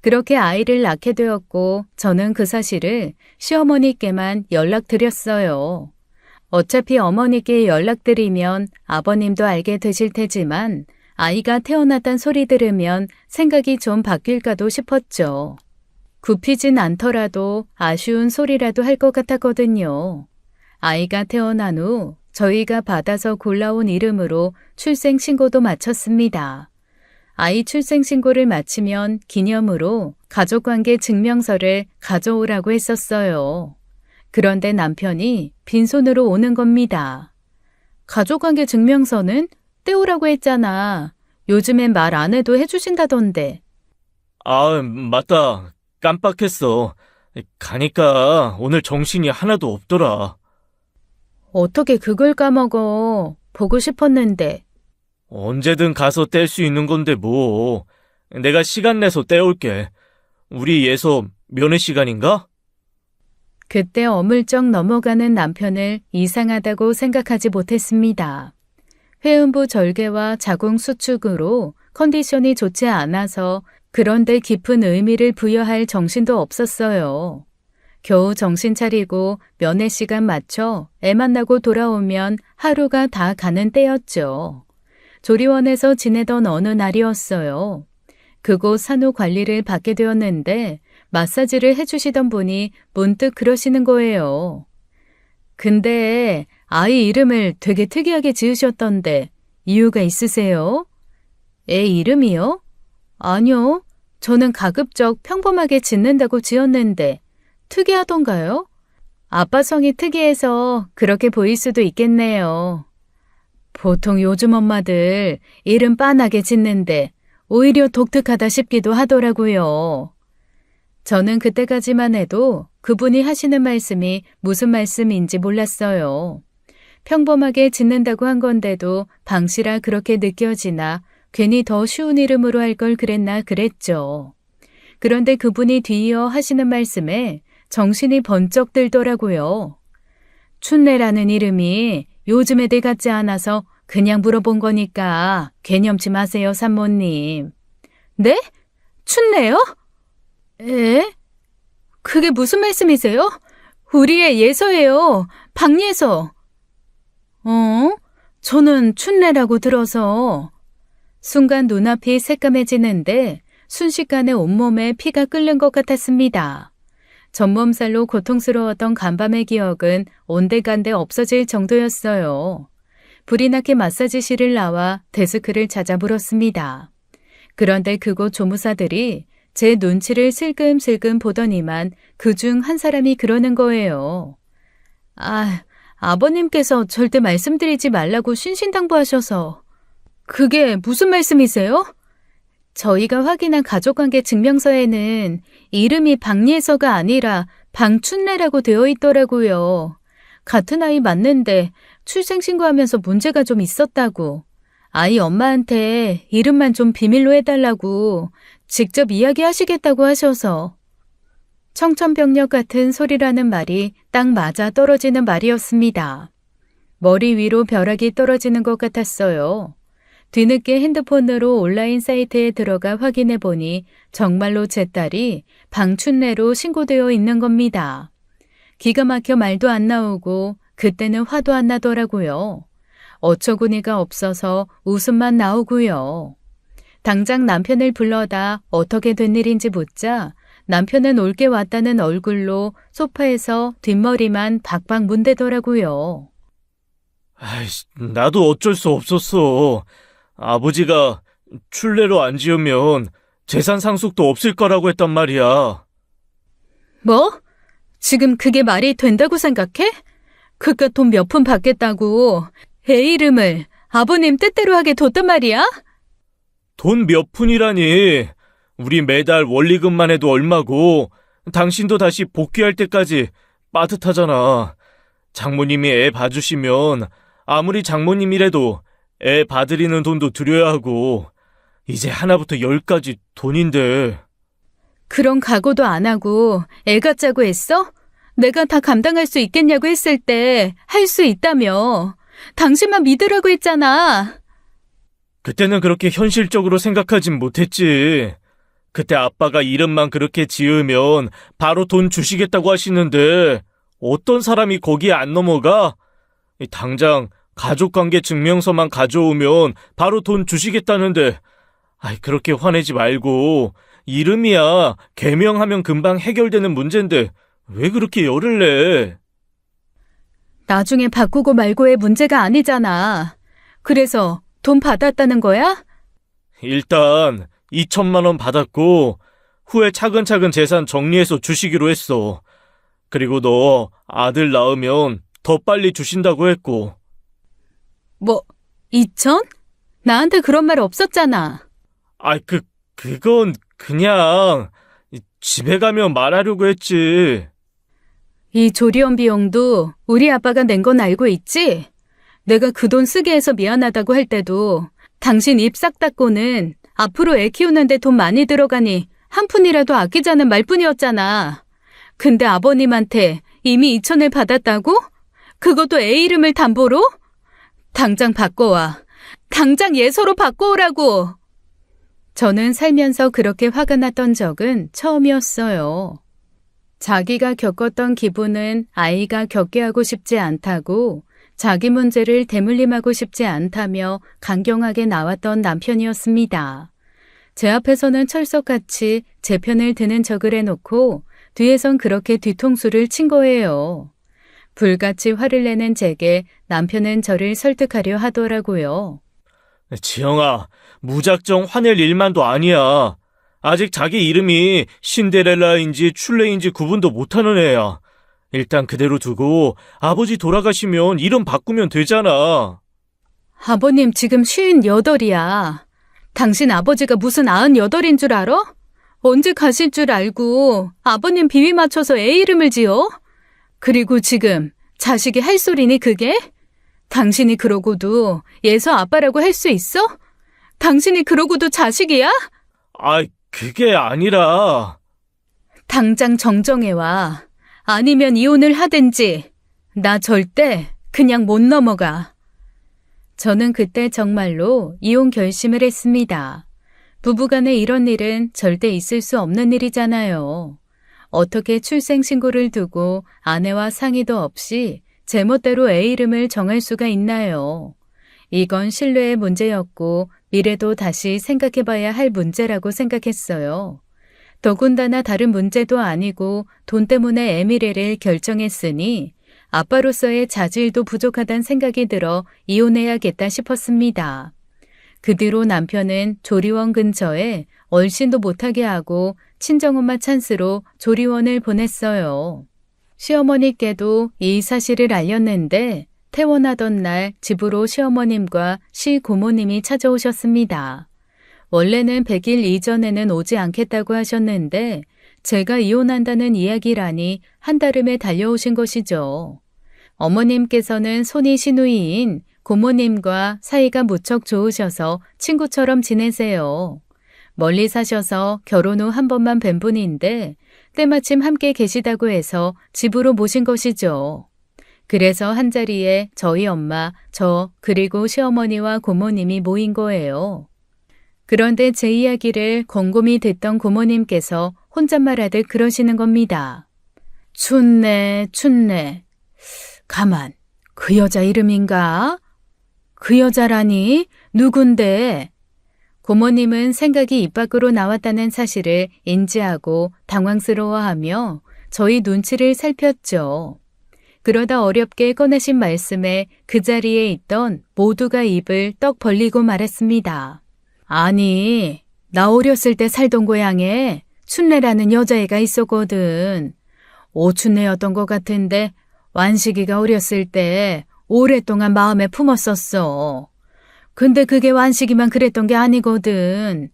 그렇게 아이를 낳게 되었고 저는 그 사실을 시어머니께만 연락드렸어요. 어차피 어머니께 연락드리면 아버님도 알게 되실 테지만 아이가 태어났단 소리 들으면 생각이 좀 바뀔까도 싶었죠. 굽히진 않더라도 아쉬운 소리라도 할 것 같았거든요. 아이가 태어난 후 저희가 받아서 골라온 이름으로 출생신고도 마쳤습니다. 아이 출생신고를 마치면 기념으로 가족관계 증명서를 가져오라고 했었어요. 그런데 남편이 빈손으로 오는 겁니다. 가족관계 증명서는 떼오라고 했잖아. 요즘엔 말 안 해도 해주신다던데. 아, 맞다. 깜빡했어. 가니까 오늘 정신이 하나도 없더라. 어떻게 그걸 까먹어. 보고 싶었는데. 언제든 가서 뗄 수 있는 건데 뭐. 내가 시간 내서 떼올게. 우리 예서 면회 시간인가? 그때 어물쩍 넘어가는 남편을 이상하다고 생각하지 못했습니다. 회음부 절개와 자궁 수축으로 컨디션이 좋지 않아서 그런데 깊은 의미를 부여할 정신도 없었어요. 겨우 정신 차리고 면회 시간 맞춰 애 만나고 돌아오면 하루가 다 가는 때였죠. 조리원에서 지내던 어느 날이었어요. 그곳 산후 관리를 받게 되었는데 마사지를 해주시던 분이 문득 그러시는 거예요. 근데 아이 이름을 되게 특이하게 지으셨던데 이유가 있으세요? 애 이름이요? 아니요. 저는 가급적 평범하게 짓는다고 지었는데 특이하던가요? 아빠 성이 특이해서 그렇게 보일 수도 있겠네요. 보통 요즘 엄마들 이름 빤하게 짓는데 오히려 독특하다 싶기도 하더라고요. 저는 그때까지만 해도 그분이 하시는 말씀이 무슨 말씀인지 몰랐어요. 평범하게 짓는다고 한 건데도 방씨라 그렇게 느껴지나 괜히 더 쉬운 이름으로 할 걸 그랬나 그랬죠. 그런데 그분이 뒤이어 하시는 말씀에 정신이 번쩍 들더라고요. 춘내라는 이름이 요즘 애들 같지 않아서 그냥 물어본 거니까 개념치 마세요, 산모님. 네? 춘내요? 에? 그게 무슨 말씀이세요? 우리 애 예서예요. 박예서. 저는 춘내라고 들어서. 순간 눈앞이 새까매지는데 순식간에 온몸에 피가 끓는 것 같았습니다. 전몸살로 고통스러웠던 간밤의 기억은 온데간데 없어질 정도였어요. 불이 나게 마사지실을 나와 데스크를 찾아 물었습니다. 그런데 그곳 조무사들이 제 눈치를 슬금슬금 보더니만 그중 한 사람이 그러는 거예요. 아버님께서 절대 말씀드리지 말라고 신신당부하셔서. 그게 무슨 말씀이세요? 저희가 확인한 가족관계 증명서에는 이름이 박예서가 아니라 방춘래라고 되어 있더라고요. 같은 아이 맞는데 출생신고하면서 문제가 좀 있었다고. 아이 엄마한테 이름만 좀 비밀로 해달라고 직접 이야기하시겠다고 하셔서. 청천벽력 같은 소리라는 말이 딱 맞아 떨어지는 말이었습니다. 머리 위로 벼락이 떨어지는 것 같았어요. 뒤늦게 핸드폰으로 온라인 사이트에 들어가 확인해 보니 정말로 제 딸이 방춘래로 신고되어 있는 겁니다. 기가 막혀 말도 안 나오고 그때는 화도 안 나더라고요. 어처구니가 없어서 웃음만 나오고요. 당장 남편을 불러다 어떻게 된 일인지 묻자 남편은 올게 왔다는 얼굴로 소파에서 뒷머리만 박박 문대더라고요. 아이씨, 나도 어쩔 수 없었어. 아버지가 출례로 안 지으면 재산 상속도 없을 거라고 했단 말이야. 뭐? 지금 그게 말이 된다고 생각해? 그깟 돈 몇 푼 받겠다고 애 이름을 아버님 뜻대로 하게 뒀단 말이야? 돈 몇 푼이라니. 우리 매달 원리금만 해도 얼마고 당신도 다시 복귀할 때까지 빠듯하잖아. 장모님이 애 봐주시면 아무리 장모님이라도 애 봐드리는 돈도 드려야 하고 이제 하나부터 열까지 돈인데. 그런 각오도 안 하고 애 갖자고 했어? 내가 다 감당할 수 있겠냐고 했을 때 할 수 있다며. 당신만 믿으라고 했잖아. 그때는 그렇게 현실적으로 생각하진 못했지. 그때 아빠가 이름만 그렇게 지으면 바로 돈 주시겠다고 하시는데 어떤 사람이 거기에 안 넘어가? 당장 가족관계 증명서만 가져오면 바로 돈 주시겠다는데 그렇게 화내지 말고 이름이야 개명하면 금방 해결되는 문제인데 왜 그렇게 열을 내? 나중에 바꾸고 말고의 문제가 아니잖아. 그래서 돈 받았다는 거야? 일단 2천만 원 받았고 후에 차근차근 재산 정리해서 주시기로 했어. 그리고 너 아들 낳으면 더 빨리 주신다고 했고. 뭐, 2천? 나한테 그런 말 없었잖아. 그건 그냥 집에 가면 말하려고 했지. 이 조리원 비용도 우리 아빠가 낸 건 알고 있지? 내가 그 돈 쓰게 해서 미안하다고 할 때도 당신 입 싹 닫고는 앞으로 애 키우는데 돈 많이 들어가니 한 푼이라도 아끼자는 말뿐이었잖아. 근데 아버님한테 이미 2천을 받았다고? 그것도 애 이름을 담보로? 당장 바꿔와. 당장 예서로 바꿔오라고. 저는 살면서 그렇게 화가 났던 적은 처음이었어요. 자기가 겪었던 기분은 아이가 겪게 하고 싶지 않다고 자기 문제를 대물림하고 싶지 않다며 강경하게 나왔던 남편이었습니다. 제 앞에서는 철석같이 제 편을 드는 척을 해놓고 뒤에선 그렇게 뒤통수를 친 거예요. 불같이 화를 내는 제게 남편은 저를 설득하려 하더라고요. 지영아, 무작정 화낼 일만도 아니야. 아직 자기 이름이 신데렐라인지 출레인지 구분도 못하는 애야. 일단 그대로 두고 아버지 돌아가시면 이름 바꾸면 되잖아. 아버님 지금 58이야. 당신 아버지가 무슨 98인 줄 알아? 언제 가실 줄 알고 아버님 비위 맞춰서 애 이름을 지어? 그리고 지금 자식이 할 소리니 그게? 당신이 그러고도 예서 아빠라고 할 수 있어? 당신이 그러고도 자식이야? 그게 아니라. 당장 정정해와. 아니면 이혼을 하든지. 나 절대 그냥 못 넘어가. 저는 그때 정말로 이혼 결심을 했습니다. 부부간에 이런 일은 절대 있을 수 없는 일이잖아요. 어떻게 출생신고를 두고 아내와 상의도 없이 제멋대로 애 이름을 정할 수가 있나요? 이건 신뢰의 문제였고 미래도 다시 생각해봐야 할 문제라고 생각했어요. 더군다나 다른 문제도 아니고 돈 때문에 애 미래를 결정했으니 아빠로서의 자질도 부족하다는 생각이 들어 이혼해야겠다 싶었습니다. 그 뒤로 남편은 조리원 근처에 얼씬도 못하게 하고 친정엄마 찬스로 조리원을 보냈어요. 시어머니께도 이 사실을 알렸는데 퇴원하던 날 집으로 시어머님과 시고모님이 찾아오셨습니다. 원래는 100일 이전에는 오지 않겠다고 하셨는데 제가 이혼한다는 이야기라니 한달음에 달려오신 것이죠. 어머님께서는 손이 시누이인 고모님과 사이가 무척 좋으셔서 친구처럼 지내세요. 멀리 사셔서 결혼 후 한 번만 뵌 분인데 때마침 함께 계시다고 해서 집으로 모신 것이죠. 그래서 한자리에 저희 엄마, 저 그리고 시어머니와 고모님이 모인 거예요. 그런데 제 이야기를 곰곰이 듣던 고모님께서 혼잣말하듯 그러시는 겁니다. 춘내. 가만, 그 여자 이름인가? 그 여자라니? 누군데? 고모님은 생각이 입 밖으로 나왔다는 사실을 인지하고 당황스러워하며 저희 눈치를 살폈죠. 그러다 어렵게 꺼내신 말씀에 그 자리에 있던 모두가 입을 떡 벌리고 말했습니다. 아니, 나 어렸을 때 살던 고향에 춘내라는 여자애가 있었거든. 오춘내였던 것 같은데 완식이가 어렸을 때 오랫동안 마음에 품었었어. 근데 그게 완식이만 그랬던 게 아니거든.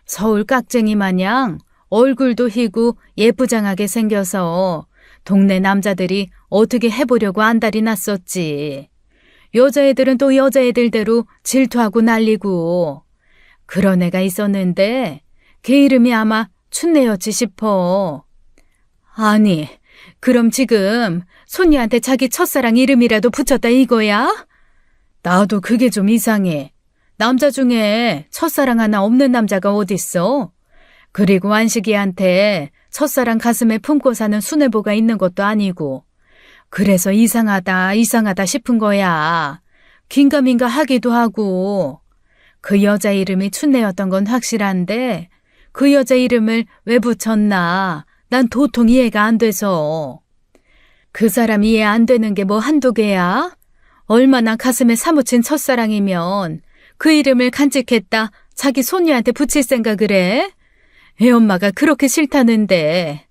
서울 깍쟁이 마냥 얼굴도 희고 예쁘장하게 생겨서 동네 남자들이 어떻게 해보려고 안달이 났었지. 여자애들은 또 여자애들대로 질투하고 난리고. 그런 애가 있었는데 걔 이름이 아마 춘내였지 싶어. 아니, 그럼 지금 손니한테 자기 첫사랑 이름이라도 붙였다 이거야? 나도 그게 좀 이상해. 남자 중에 첫사랑 하나 없는 남자가 어딨어? 그리고 완식이한테 첫사랑 가슴에 품고 사는 수뇌보가 있는 것도 아니고. 그래서 이상하다 싶은 거야. 긴가민가 하기도 하고. 그 여자 이름이 춘내였던 건 확실한데 그 여자 이름을 왜 붙였나 난 도통 이해가 안 돼서. 그 사람 이해 안 되는 게 뭐 한두 개야? 얼마나 가슴에 사무친 첫사랑이면 그 이름을 간직했다 자기 손녀한테 붙일 생각을 해? 애 엄마가 그렇게 싫다는데.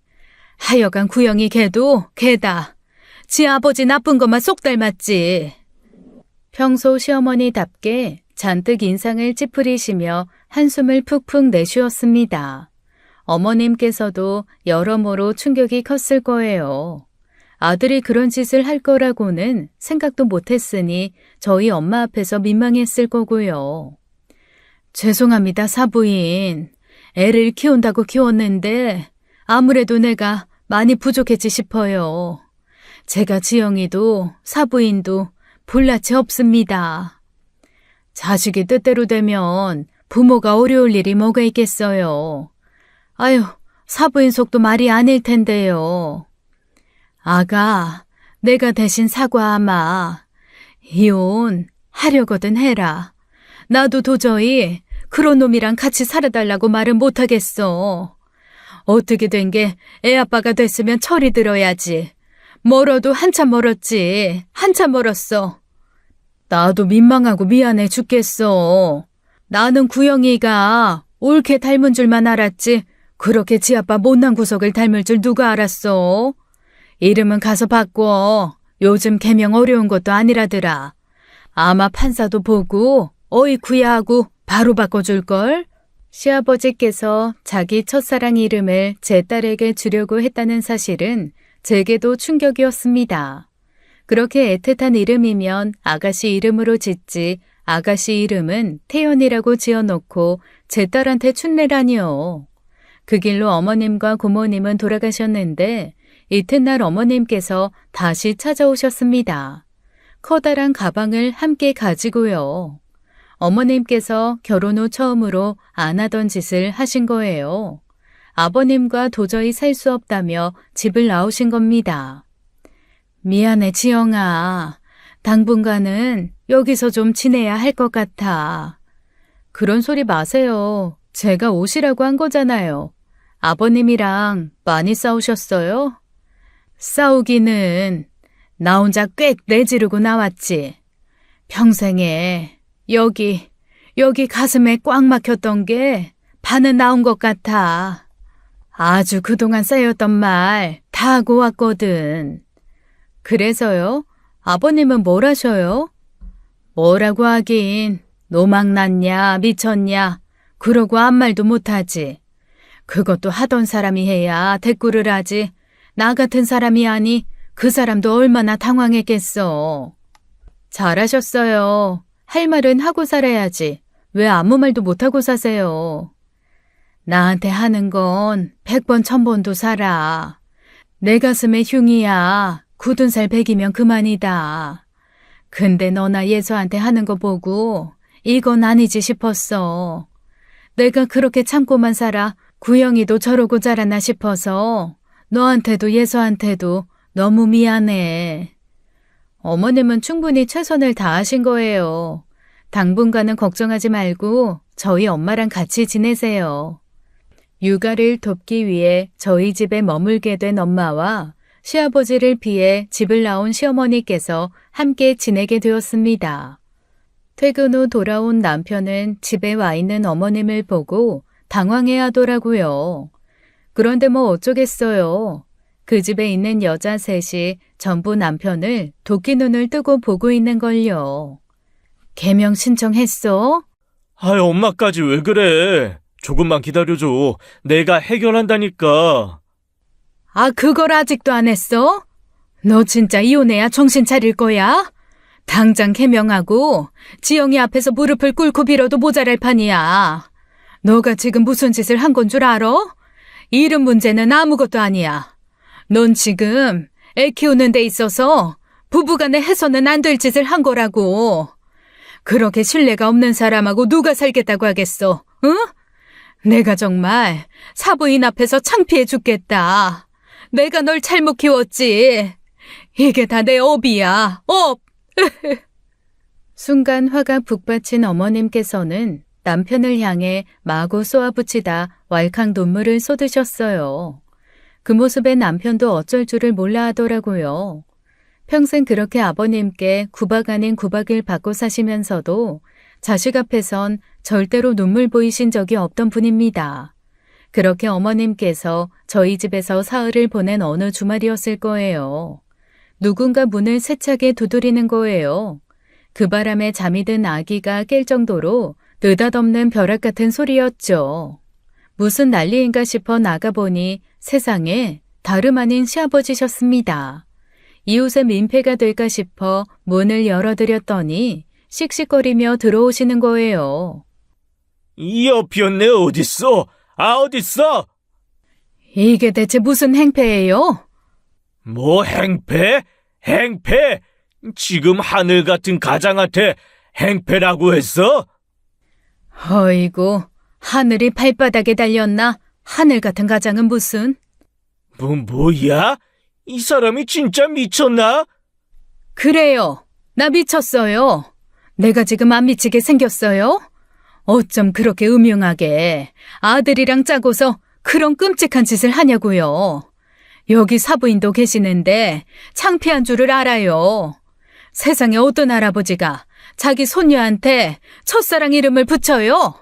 하여간 구영이 걔도 걔다. 지 아버지 나쁜 것만 쏙 닮았지. 평소 시어머니답게 잔뜩 인상을 찌푸리시며 한숨을 푹푹 내쉬었습니다. 어머님께서도 여러모로 충격이 컸을 거예요. 아들이 그런 짓을 할 거라고는 생각도 못했으니 저희 엄마 앞에서 민망했을 거고요. 죄송합니다, 사부인. 애를 키운다고 키웠는데 아무래도 내가 많이 부족했지 싶어요. 제가 지영이도 사부인도 볼낯이 없습니다. 자식이 뜻대로 되면 부모가 어려울 일이 뭐가 있겠어요. 아유, 사부인 속도 말이 아닐 텐데요. 아가, 내가 대신 사과하마. 이혼 하려거든 해라. 나도 도저히 그런 놈이랑 같이 살아달라고 말은 못하겠어. 어떻게 된 게 애 아빠가 됐으면 철이 들어야지. 멀어도 한참 멀었지. 한참 멀었어. 나도 민망하고 미안해 죽겠어. 나는 구영이가 옳게 닮은 줄만 알았지. 그렇게 지 아빠 못난 구석을 닮을 줄 누가 알았어. 이름은 가서 바꿔. 요즘 개명 어려운 것도 아니라더라. 아마 판사도 보고 어이쿠야 하고 바로 바꿔줄걸? 시아버지께서 자기 첫사랑 이름을 제 딸에게 주려고 했다는 사실은 제게도 충격이었습니다. 그렇게 애틋한 이름이면 아가씨 이름으로 짓지 아가씨 이름은 태연이라고 지어놓고 제 딸한테 춘내라니요. 그 길로 어머님과 고모님은 돌아가셨는데 이튿날 어머님께서 다시 찾아오셨습니다. 커다란 가방을 함께 가지고요. 어머님께서 결혼 후 처음으로 안 하던 짓을 하신 거예요. 아버님과 도저히 살 수 없다며 집을 나오신 겁니다. 미안해, 지영아. 당분간은 여기서 좀 지내야 할 것 같아. 그런 소리 마세요. 제가 오시라고 한 거잖아요. 아버님이랑 많이 싸우셨어요? 싸우기는 나 혼자 꽥 내지르고 나왔지. 평생에 여기 가슴에 꽉 막혔던 게 반은 나온 것 같아. 아주 그동안 쌓였던 말 다 하고 왔거든. 그래서요? 아버님은 뭘 하셔요? 뭐라고 하긴 노망 났냐 미쳤냐 그러고 아무 말도 못하지. 그것도 하던 사람이 해야 대꾸를 하지. 나 같은 사람이 아니 그 사람도 얼마나 당황했겠어. 잘하셨어요. 할 말은 하고 살아야지. 왜 아무 말도 못하고 사세요. 나한테 하는 건 100번 1000번도 살아. 내 가슴에 흉이야. 굳은 살 100이면 그만이다. 근데 너나 예서한테 하는 거 보고 이건 아니지 싶었어. 내가 그렇게 참고만 살아 구영이도 저러고 자라나 싶어서 너한테도 예서한테도 너무 미안해. 어머님은 충분히 최선을 다하신 거예요. 당분간은 걱정하지 말고 저희 엄마랑 같이 지내세요. 육아를 돕기 위해 저희 집에 머물게 된 엄마와 시아버지를 피해 집을 나온 시어머니께서 함께 지내게 되었습니다. 퇴근 후 돌아온 남편은 집에 와 있는 어머님을 보고 당황해 하더라고요. 그런데 뭐 어쩌겠어요. 그 집에 있는 여자 셋이 전부 남편을 도끼 눈을 뜨고 보고 있는 걸요. 개명 신청했어? 아이, 엄마까지 왜 그래? 조금만 기다려줘. 내가 해결한다니까. 아, 그걸 아직도 안 했어? 너 진짜 이혼해야 정신 차릴 거야? 당장 개명하고 지영이 앞에서 무릎을 꿇고 빌어도 모자랄 판이야. 너가 지금 무슨 짓을 한 건 줄 알아? 이름 문제는 아무것도 아니야. 넌 지금 애 키우는 데 있어서 부부간에 해서는 안 될 짓을 한 거라고. 그렇게 신뢰가 없는 사람하고 누가 살겠다고 하겠어, 응? 내가 정말 사부인 앞에서 창피해 죽겠다. 내가 널 잘못 키웠지. 이게 다 내 업이야, 업! 순간 화가 북받친 어머님께서는 남편을 향해 마구 쏘아붙이다 왈칵 눈물을 쏟으셨어요. 그 모습에 남편도 어쩔 줄을 몰라 하더라고요. 평생 그렇게 아버님께 구박 아닌 구박을 받고 사시면서도 자식 앞에선 절대로 눈물 보이신 적이 없던 분입니다. 그렇게 어머님께서 저희 집에서 사흘을 보낸 어느 주말이었을 거예요. 누군가 문을 세차게 두드리는 거예요. 그 바람에 잠이 든 아기가 깰 정도로 느닷없는 벼락 같은 소리였죠. 무슨 난리인가 싶어 나가보니 세상에 다름 아닌 시아버지셨습니다. 이웃의 민폐가 될까 싶어 문을 열어드렸더니 씩씩거리며 들어오시는 거예요. 이 여편네 어딨어? 아, 어딨어? 이게 대체 무슨 행패예요? 뭐 행패? 행패? 지금 하늘 같은 가장한테 행패라고 했어? 어이구, 하늘이 발바닥에 달렸나? 하늘 같은 가장은 무슨? 뭐야? 이 사람이 진짜 미쳤나? 그래요. 나 미쳤어요. 내가 지금 안 미치게 생겼어요? 어쩜 그렇게 음흉하게 아들이랑 짜고서 그런 끔찍한 짓을 하냐고요. 여기 사부인도 계시는데 창피한 줄을 알아요. 세상에 어떤 할아버지가 자기 손녀한테 첫사랑 이름을 붙여요?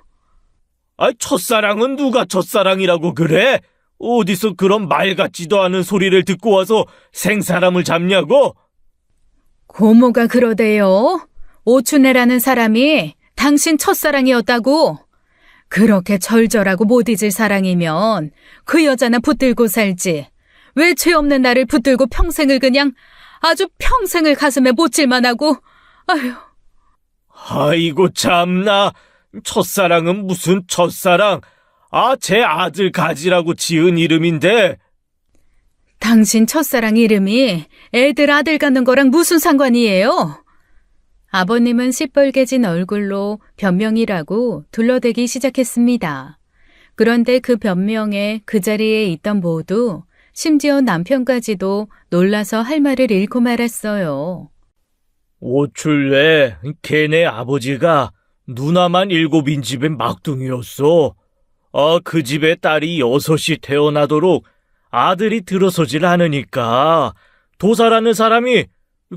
아, 첫사랑은 누가 첫사랑이라고 그래? 어디서 그런 말 같지도 않은 소리를 듣고 와서 생사람을 잡냐고? 고모가 그러대요. 오춘애라는 사람이 당신 첫사랑이었다고. 그렇게 절절하고 못 잊을 사랑이면 그 여자나 붙들고 살지. 왜 죄 없는 나를 붙들고 평생을 그냥 아주 평생을 가슴에 못질만 하고. 아휴. 아이고 참나. 첫사랑은 무슨 첫사랑. 아, 제 아들 가지라고 지은 이름인데. 당신 첫사랑 이름이 애들 아들 갖는 거랑 무슨 상관이에요? 아버님은 시뻘개진 얼굴로 변명이라고 둘러대기 시작했습니다. 그런데 그 변명에 그 자리에 있던 모두, 심지어 남편까지도 놀라서 할 말을 잃고 말았어요. 오출래, 걔네 아버지가 누나만 7인 집의 막둥이였어. 아, 그 집에 딸이 6이 태어나도록 아들이 들어서질 않으니까 도사라는 사람이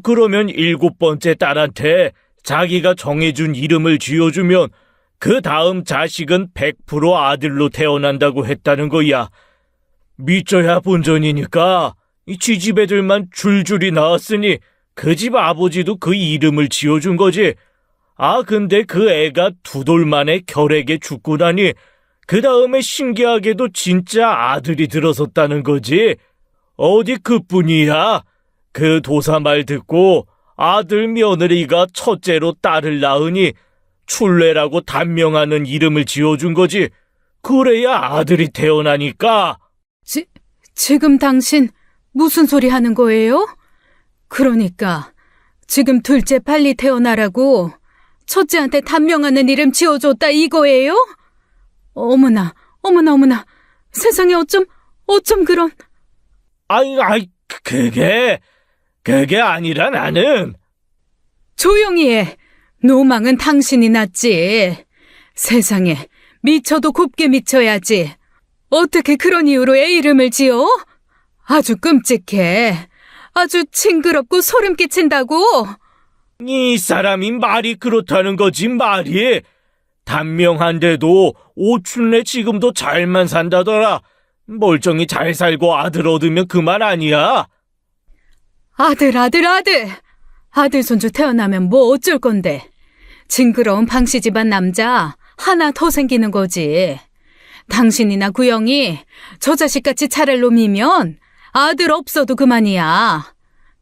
그러면 7번째 딸한테 자기가 정해준 이름을 지어주면 그 다음 자식은 100% 아들로 태어난다고 했다는 거야. 믿져야 본전이니까 이 쥐집 애들만 줄줄이 나왔으니 그 집 아버지도 그 이름을 지어준 거지. 아, 근데 그 애가 2돌 만에 결핵에 죽고 나니 그 다음에 신기하게도 진짜 아들이 들어섰다는 거지. 어디 그뿐이야. 그 도사 말 듣고 아들 며느리가 첫째로 딸을 낳으니 출래라고 단명하는 이름을 지어준 거지. 그래야 아들이 태어나니까. 지금 당신 무슨 소리 하는 거예요? 그러니까 지금 둘째 빨리 태어나라고 첫째한테 단명하는 이름 지어줬다 이거예요? 어머나, 어머나, 어머나. 세상에 어쩜 그런. 아이, 그게 아니라 나는. 조용히 해. 노망은 당신이 낫지. 세상에, 미쳐도 곱게 미쳐야지. 어떻게 그런 이유로 애 이름을 지어? 아주 끔찍해. 아주 징그럽고 소름 끼친다고. 이 사람이 말이 그렇다는 거지 말이. 단명한데도 오춘래 지금도 잘만 산다더라. 멀쩡히 잘 살고 아들 얻으면 그만 아니야. 아들, 아들, 아들. 아들 손주 태어나면 뭐 어쩔 건데. 징그러운 방씨 집안 남자 하나 더 생기는 거지. 당신이나 구영이 저 자식같이 차랄 놈이면 아들 없어도 그만이야.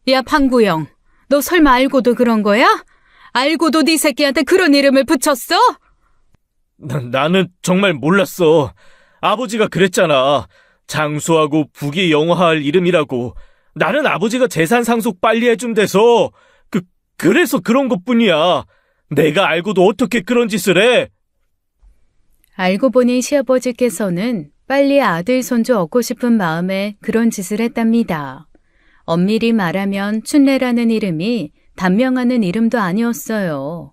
야, 방구영, 너 설마 알고도 그런 거야? 알고도 네 새끼한테 그런 이름을 붙였어? 나는 정말 몰랐어. 아버지가 그랬잖아. 장수하고 북이 영화할 이름이라고. 나는 아버지가 재산 상속 빨리 해준대서 그래서 그런 것뿐이야. 내가 알고도 어떻게 그런 짓을 해? 알고 보니 시아버지께서는 빨리 아들 손주 얻고 싶은 마음에 그런 짓을 했답니다. 엄밀히 말하면 춘례라는 이름이 단명하는 이름도 아니었어요.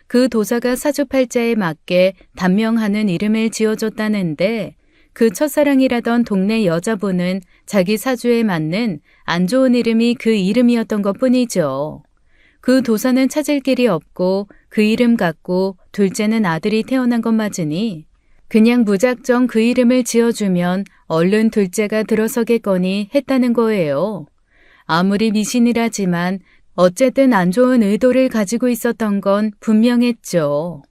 그 도사가 사주팔자에 맞게 단명하는 이름을 지어줬다는데 그 첫사랑이라던 동네 여자분은 자기 사주에 맞는 안 좋은 이름이 그 이름이었던 것뿐이죠. 그 도사는 찾을 길이 없고 그 이름 갖고 둘째는 아들이 태어난 것 맞으니 그냥 무작정 그 이름을 지어주면 얼른 둘째가 들어서겠거니 했다는 거예요. 아무리 미신이라지만 어쨌든 안 좋은 의도를 가지고 있었던 건 분명했죠.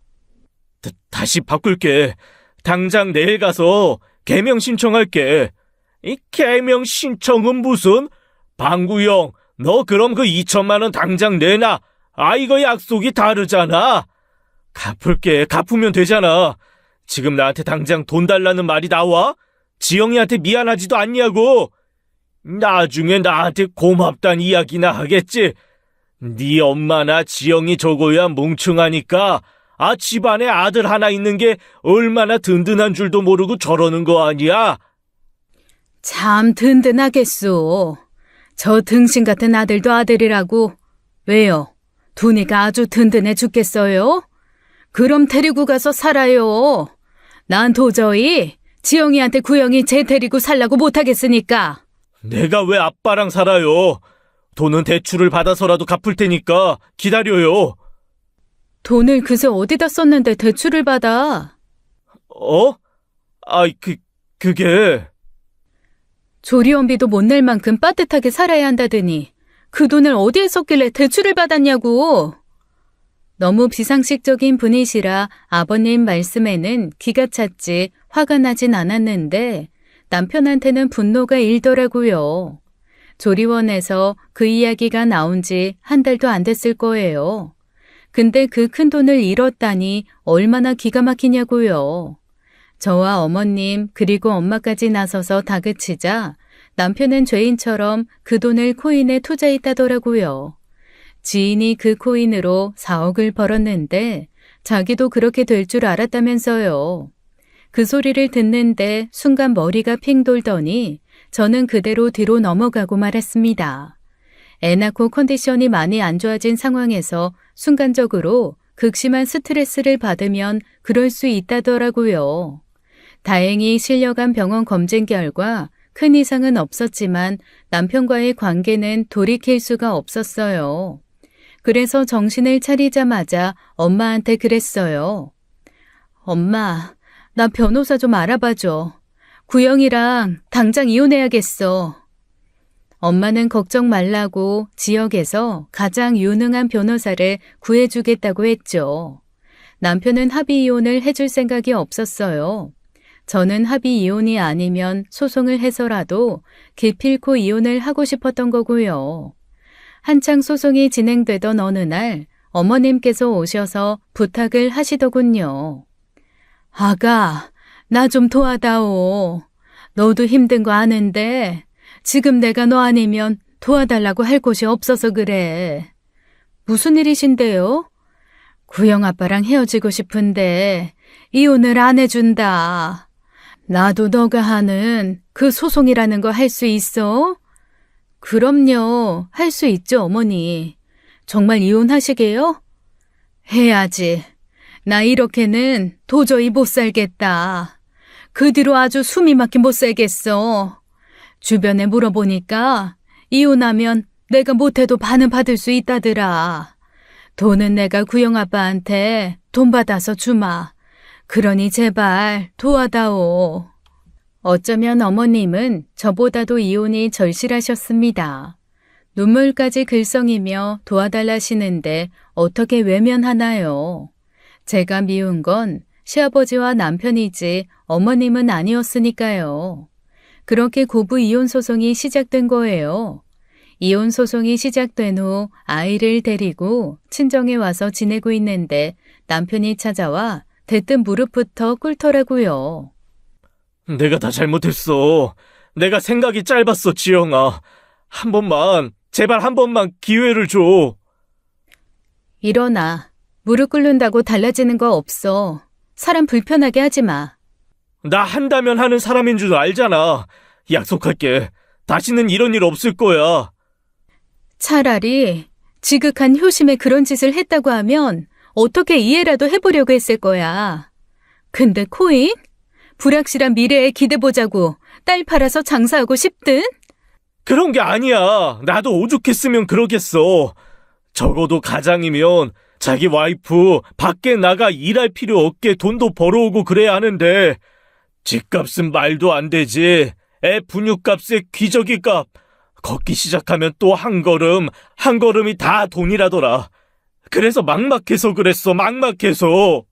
다시 바꿀게. 당장 내일 가서 개명 신청할게. 이 개명 신청은 무슨? 방구형, 너 그럼 그 2천만 원 당장 내놔. 아, 이거 약속이 다르잖아. 갚을게. 갚으면 되잖아. 지금 나한테 당장 돈 달라는 말이 나와? 지영이한테 미안하지도 않냐고. 나중에 나한테 고맙단 이야기나 하겠지. 네 엄마나 지영이 저거야 뭉충하니까 집안에 아들 하나 있는 게 얼마나 든든한 줄도 모르고 저러는 거 아니야? 참 든든하겠소. 저 등신 같은 아들도 아들이라고. 왜요? 두니까 아주 든든해 죽겠어요? 그럼 데리고 가서 살아요. 난 도저히 지영이한테 구영이 쟤 데리고 살라고 못하겠으니까. 내가 왜 아빠랑 살아요? 돈은 대출을 받아서라도 갚을 테니까 기다려요. 돈을 그새 어디다 썼는데 대출을 받아? 어? 그게... 조리원비도 못 낼 만큼 빠듯하게 살아야 한다더니 그 돈을 어디에 썼길래 대출을 받았냐고. 너무 비상식적인 분이시라 아버님 말씀에는 기가 찼지 화가 나진 않았는데 남편한테는 분노가 일더라고요. 조리원에서 그 이야기가 나온 지 한 달도 안 됐을 거예요. 근데 그 큰 돈을 잃었다니 얼마나 기가 막히냐고요. 저와 어머님 그리고 엄마까지 나서서 다그치자 남편은 죄인처럼 그 돈을 코인에 투자했다더라고요. 지인이 그 코인으로 4억을 벌었는데 자기도 그렇게 될 줄 알았다면서요. 그 소리를 듣는데 순간 머리가 핑 돌더니 저는 그대로 뒤로 넘어가고 말았습니다. 애 낳고 컨디션이 많이 안 좋아진 상황에서 순간적으로 극심한 스트레스를 받으면 그럴 수 있다더라고요. 다행히 실려간 병원 검진 결과 큰 이상은 없었지만 남편과의 관계는 돌이킬 수가 없었어요. 그래서 정신을 차리자마자 엄마한테 그랬어요. 엄마, 나 변호사 좀 알아봐줘. 구영이랑 당장 이혼해야겠어. 엄마는 걱정 말라고 지역에서 가장 유능한 변호사를 구해주겠다고 했죠. 남편은 합의 이혼을 해줄 생각이 없었어요. 저는 합의 이혼이 아니면 소송을 해서라도 기필코 이혼을 하고 싶었던 거고요. 한창 소송이 진행되던 어느 날 어머님께서 오셔서 부탁을 하시더군요. 아가, 나 좀 도와다오. 너도 힘든 거 아는데 지금 내가 너 아니면 도와달라고 할 곳이 없어서 그래. 무슨 일이신데요? 구영 아빠랑 헤어지고 싶은데 이혼을 안 해준다. 나도 너가 하는 그 소송이라는 거 할 수 있어? 그럼요. 할 수 있죠, 어머니. 정말 이혼하시게요? 해야지. 나 이렇게는 도저히 못 살겠다. 그 뒤로 아주 숨이 막혀 못 살겠어. 주변에 물어보니까 이혼하면 내가 못해도 반은 받을 수 있다더라. 돈은 내가 구영아빠한테 돈 받아서 주마. 그러니 제발 도와다오. 어쩌면 어머님은 저보다도 이혼이 절실하셨습니다. 눈물까지 글썽이며 도와달라시는데 어떻게 외면하나요? 제가 미운 건 시아버지와 남편이지 어머님은 아니었으니까요. 그렇게 고부 이혼 소송이 시작된 거예요. 이혼 소송이 시작된 후 아이를 데리고 친정에 와서 지내고 있는데 남편이 찾아와 대뜸 무릎부터 꿇더라고요. 내가 다 잘못했어. 내가 생각이 짧았어, 지영아. 한 번만, 제발 한 번만 기회를 줘. 일어나. 무릎 꿇는다고 달라지는 거 없어. 사람 불편하게 하지 마. 나 한다면 하는 사람인 줄 알잖아. 약속할게. 다시는 이런 일 없을 거야. 차라리 지극한 효심에 그런 짓을 했다고 하면 어떻게 이해라도 해보려고 했을 거야. 근데 코인? 불확실한 미래에 기대보자고 딸 팔아서 장사하고 싶든? 그런 게 아니야. 나도 오죽했으면 그러겠어. 적어도 가장이면 자기 와이프 밖에 나가 일할 필요 없게 돈도 벌어오고 그래야 하는데 집값은 말도 안 되지. 애 분유값에 기저귀 값. 걷기 시작하면 또 한 걸음이 다 돈이라더라. 그래서 막막해서 그랬어. 막막해서.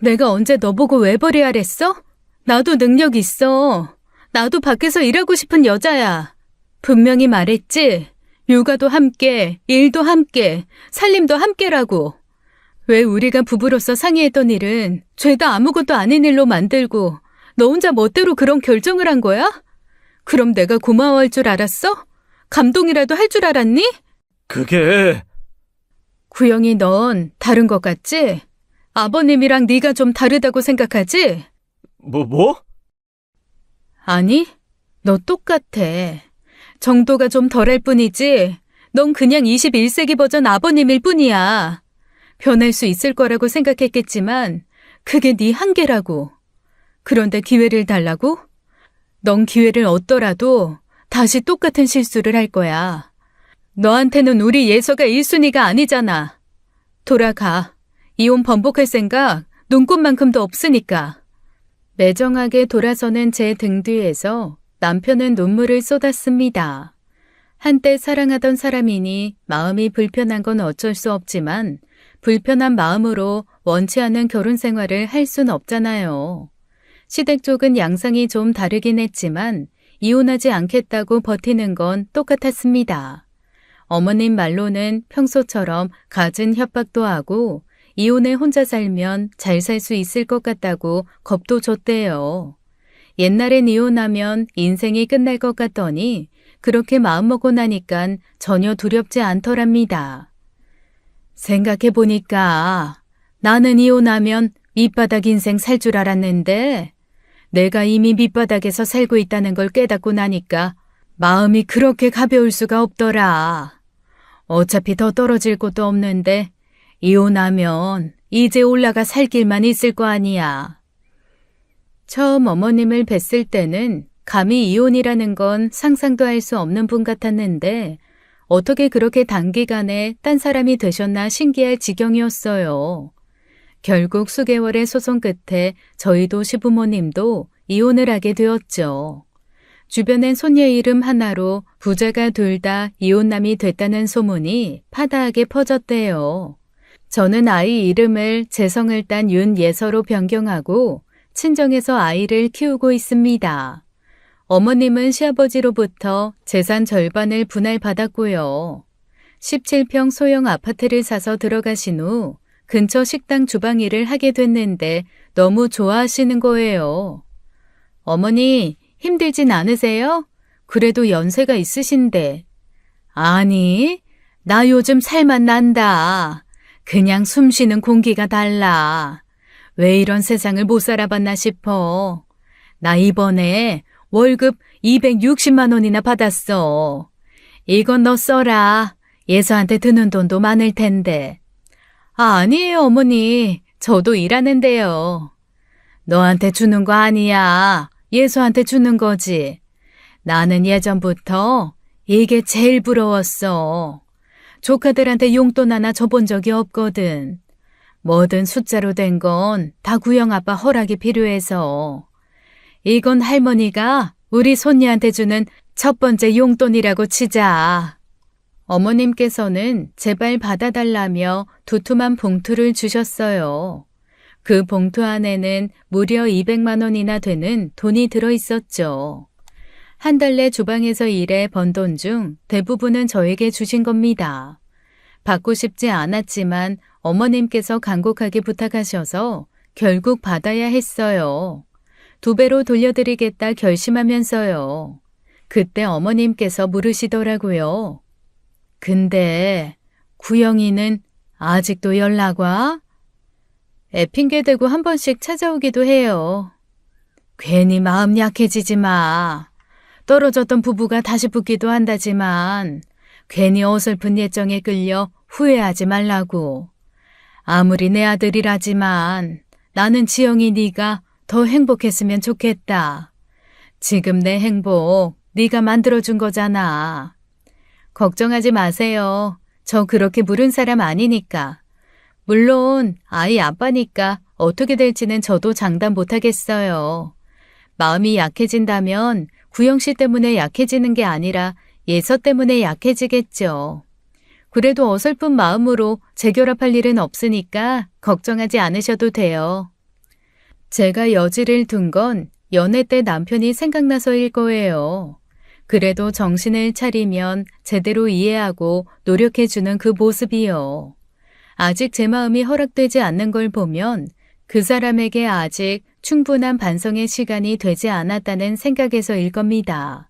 내가 언제 너보고 외벌이하랬어? 나도 능력 있어. 나도 밖에서 일하고 싶은 여자야. 분명히 말했지? 육아도 함께, 일도 함께, 살림도 함께라고. 왜 우리가 부부로서 상의했던 일은 죄다 아무것도 아닌 일로 만들고 너 혼자 멋대로 그런 결정을 한 거야? 그럼 내가 고마워할 줄 알았어? 감동이라도 할 줄 알았니? 그게... 구영이 넌 다른 것 같지? 아버님이랑 네가 좀 다르다고 생각하지? 뭐? 아니, 너 똑같아. 정도가 좀 덜할 뿐이지 넌 그냥 21세기 버전 아버님일 뿐이야. 변할 수 있을 거라고 생각했겠지만 그게 네 한계라고. 그런데 기회를 달라고? 넌 기회를 얻더라도 다시 똑같은 실수를 할 거야. 너한테는 우리 예서가 1순위가 아니잖아. 돌아가. 이혼 번복할 생각 눈꽃만큼도 없으니까. 매정하게 돌아서는 제 등 뒤에서 남편은 눈물을 쏟았습니다. 한때 사랑하던 사람이니 마음이 불편한 건 어쩔 수 없지만 불편한 마음으로 원치 않은 결혼 생활을 할 순 없잖아요. 시댁 쪽은 양상이 좀 다르긴 했지만 이혼하지 않겠다고 버티는 건 똑같았습니다. 어머님 말로는 평소처럼 갖은 협박도 하고 이혼에 혼자 살면 잘 살 수 있을 것 같다고 겁도 줬대요. 옛날엔 이혼하면 인생이 끝날 것 같더니 그렇게 마음먹고 나니깐 전혀 두렵지 않더랍니다. 생각해보니까 나는 이혼하면 밑바닥 인생 살 줄 알았는데 내가 이미 밑바닥에서 살고 있다는 걸 깨닫고 나니까 마음이 그렇게 가벼울 수가 없더라. 어차피 더 떨어질 곳도 없는데 이혼하면 이제 올라가 살 길만 있을 거 아니야. 처음 어머님을 뵀을 때는 감히 이혼이라는 건 상상도 할 수 없는 분 같았는데 어떻게 그렇게 단기간에 딴 사람이 되셨나 신기할 지경이었어요. 결국 수개월의 소송 끝에 저희도 시부모님도 이혼을 하게 되었죠. 주변엔 손녀 이름 하나로 부자가 둘 다 이혼남이 됐다는 소문이 파다하게 퍼졌대요. 저는 아이 이름을 재성을 딴 윤예서로 변경하고 친정에서 아이를 키우고 있습니다. 어머님은 시아버지로부터 재산 절반을 분할받았고요. 17평 소형 아파트를 사서 들어가신 후 근처 식당 주방 일을 하게 됐는데 너무 좋아하시는 거예요. 어머니, 힘들진 않으세요? 그래도 연세가 있으신데. 아니, 나 요즘 살만 난다. 그냥 숨 쉬는 공기가 달라. 왜 이런 세상을 못 살아봤나 싶어. 나 이번에 월급 260만 원이나 받았어. 이건 너 써라. 예서한테 드는 돈도 많을 텐데. 아니에요, 어머니. 저도 일하는데요. 너한테 주는 거 아니야. 예서한테 주는 거지. 나는 예전부터 이게 제일 부러웠어. 조카들한테 용돈 하나 줘본 적이 없거든. 뭐든 숫자로 된 건 다 구영아빠 허락이 필요해서. 이건 할머니가 우리 손녀한테 주는 첫 번째 용돈이라고 치자. 어머님께서는 제발 받아달라며 두툼한 봉투를 주셨어요. 그 봉투 안에는 무려 200만 원이나 되는 돈이 들어 있었죠. 한 달 내 주방에서 일해 번 돈 중 대부분은 저에게 주신 겁니다. 받고 싶지 않았지만 어머님께서 간곡하게 부탁하셔서 결국 받아야 했어요. 2배로 돌려드리겠다 결심하면서요. 그때 어머님께서 물으시더라고요. 근데 구영이는 아직도 연락 와? 애 핑계대고 한 번씩 찾아오기도 해요. 괜히 마음 약해지지 마. 떨어졌던 부부가 다시 붙기도 한다지만 괜히 어설픈 예정에 끌려 후회하지 말라고. 아무리 내 아들이라지만 나는 지영이 네가 더 행복했으면 좋겠다. 지금 내 행복 네가 만들어준 거잖아. 걱정하지 마세요. 저 그렇게 물은 사람 아니니까. 물론 아이 아빠니까 어떻게 될지는 저도 장담 못하겠어요. 마음이 약해진다면 구영 씨 때문에 약해지는 게 아니라 예서 때문에 약해지겠죠. 그래도 어설픈 마음으로 재결합할 일은 없으니까 걱정하지 않으셔도 돼요. 제가 여지를 둔 건 연애 때 남편이 생각나서일 거예요. 그래도 정신을 차리면 제대로 이해하고 노력해주는 그 모습이요. 아직 제 마음이 허락되지 않는 걸 보면 그 사람에게 아직 충분한 반성의 시간이 되지 않았다는 생각에서일 겁니다.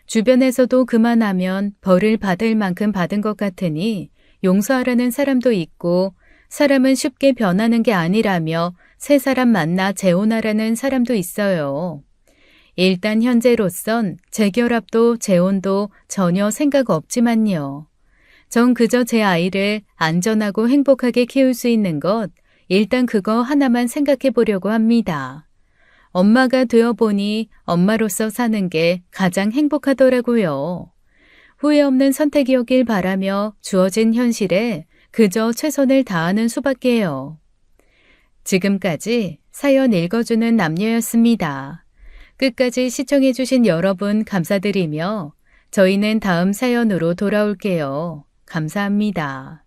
주변에서도 그만하면 벌을 받을 만큼 받은 것 같으니 용서하라는 사람도 있고 사람은 쉽게 변하는 게 아니라며 새 사람 만나 재혼하라는 사람도 있어요. 일단 현재로선 재결합도 재혼도 전혀 생각 없지만요. 전 그저 제 아이를 안전하고 행복하게 키울 수 있는 것, 일단 그거 하나만 생각해 보려고 합니다. 엄마가 되어보니 엄마로서 사는 게 가장 행복하더라고요. 후회 없는 선택이었길 바라며 주어진 현실에 그저 최선을 다하는 수밖에요. 지금까지 사연 읽어주는 남녀였습니다. 끝까지 시청해주신 여러분 감사드리며 저희는 다음 사연으로 돌아올게요. 감사합니다.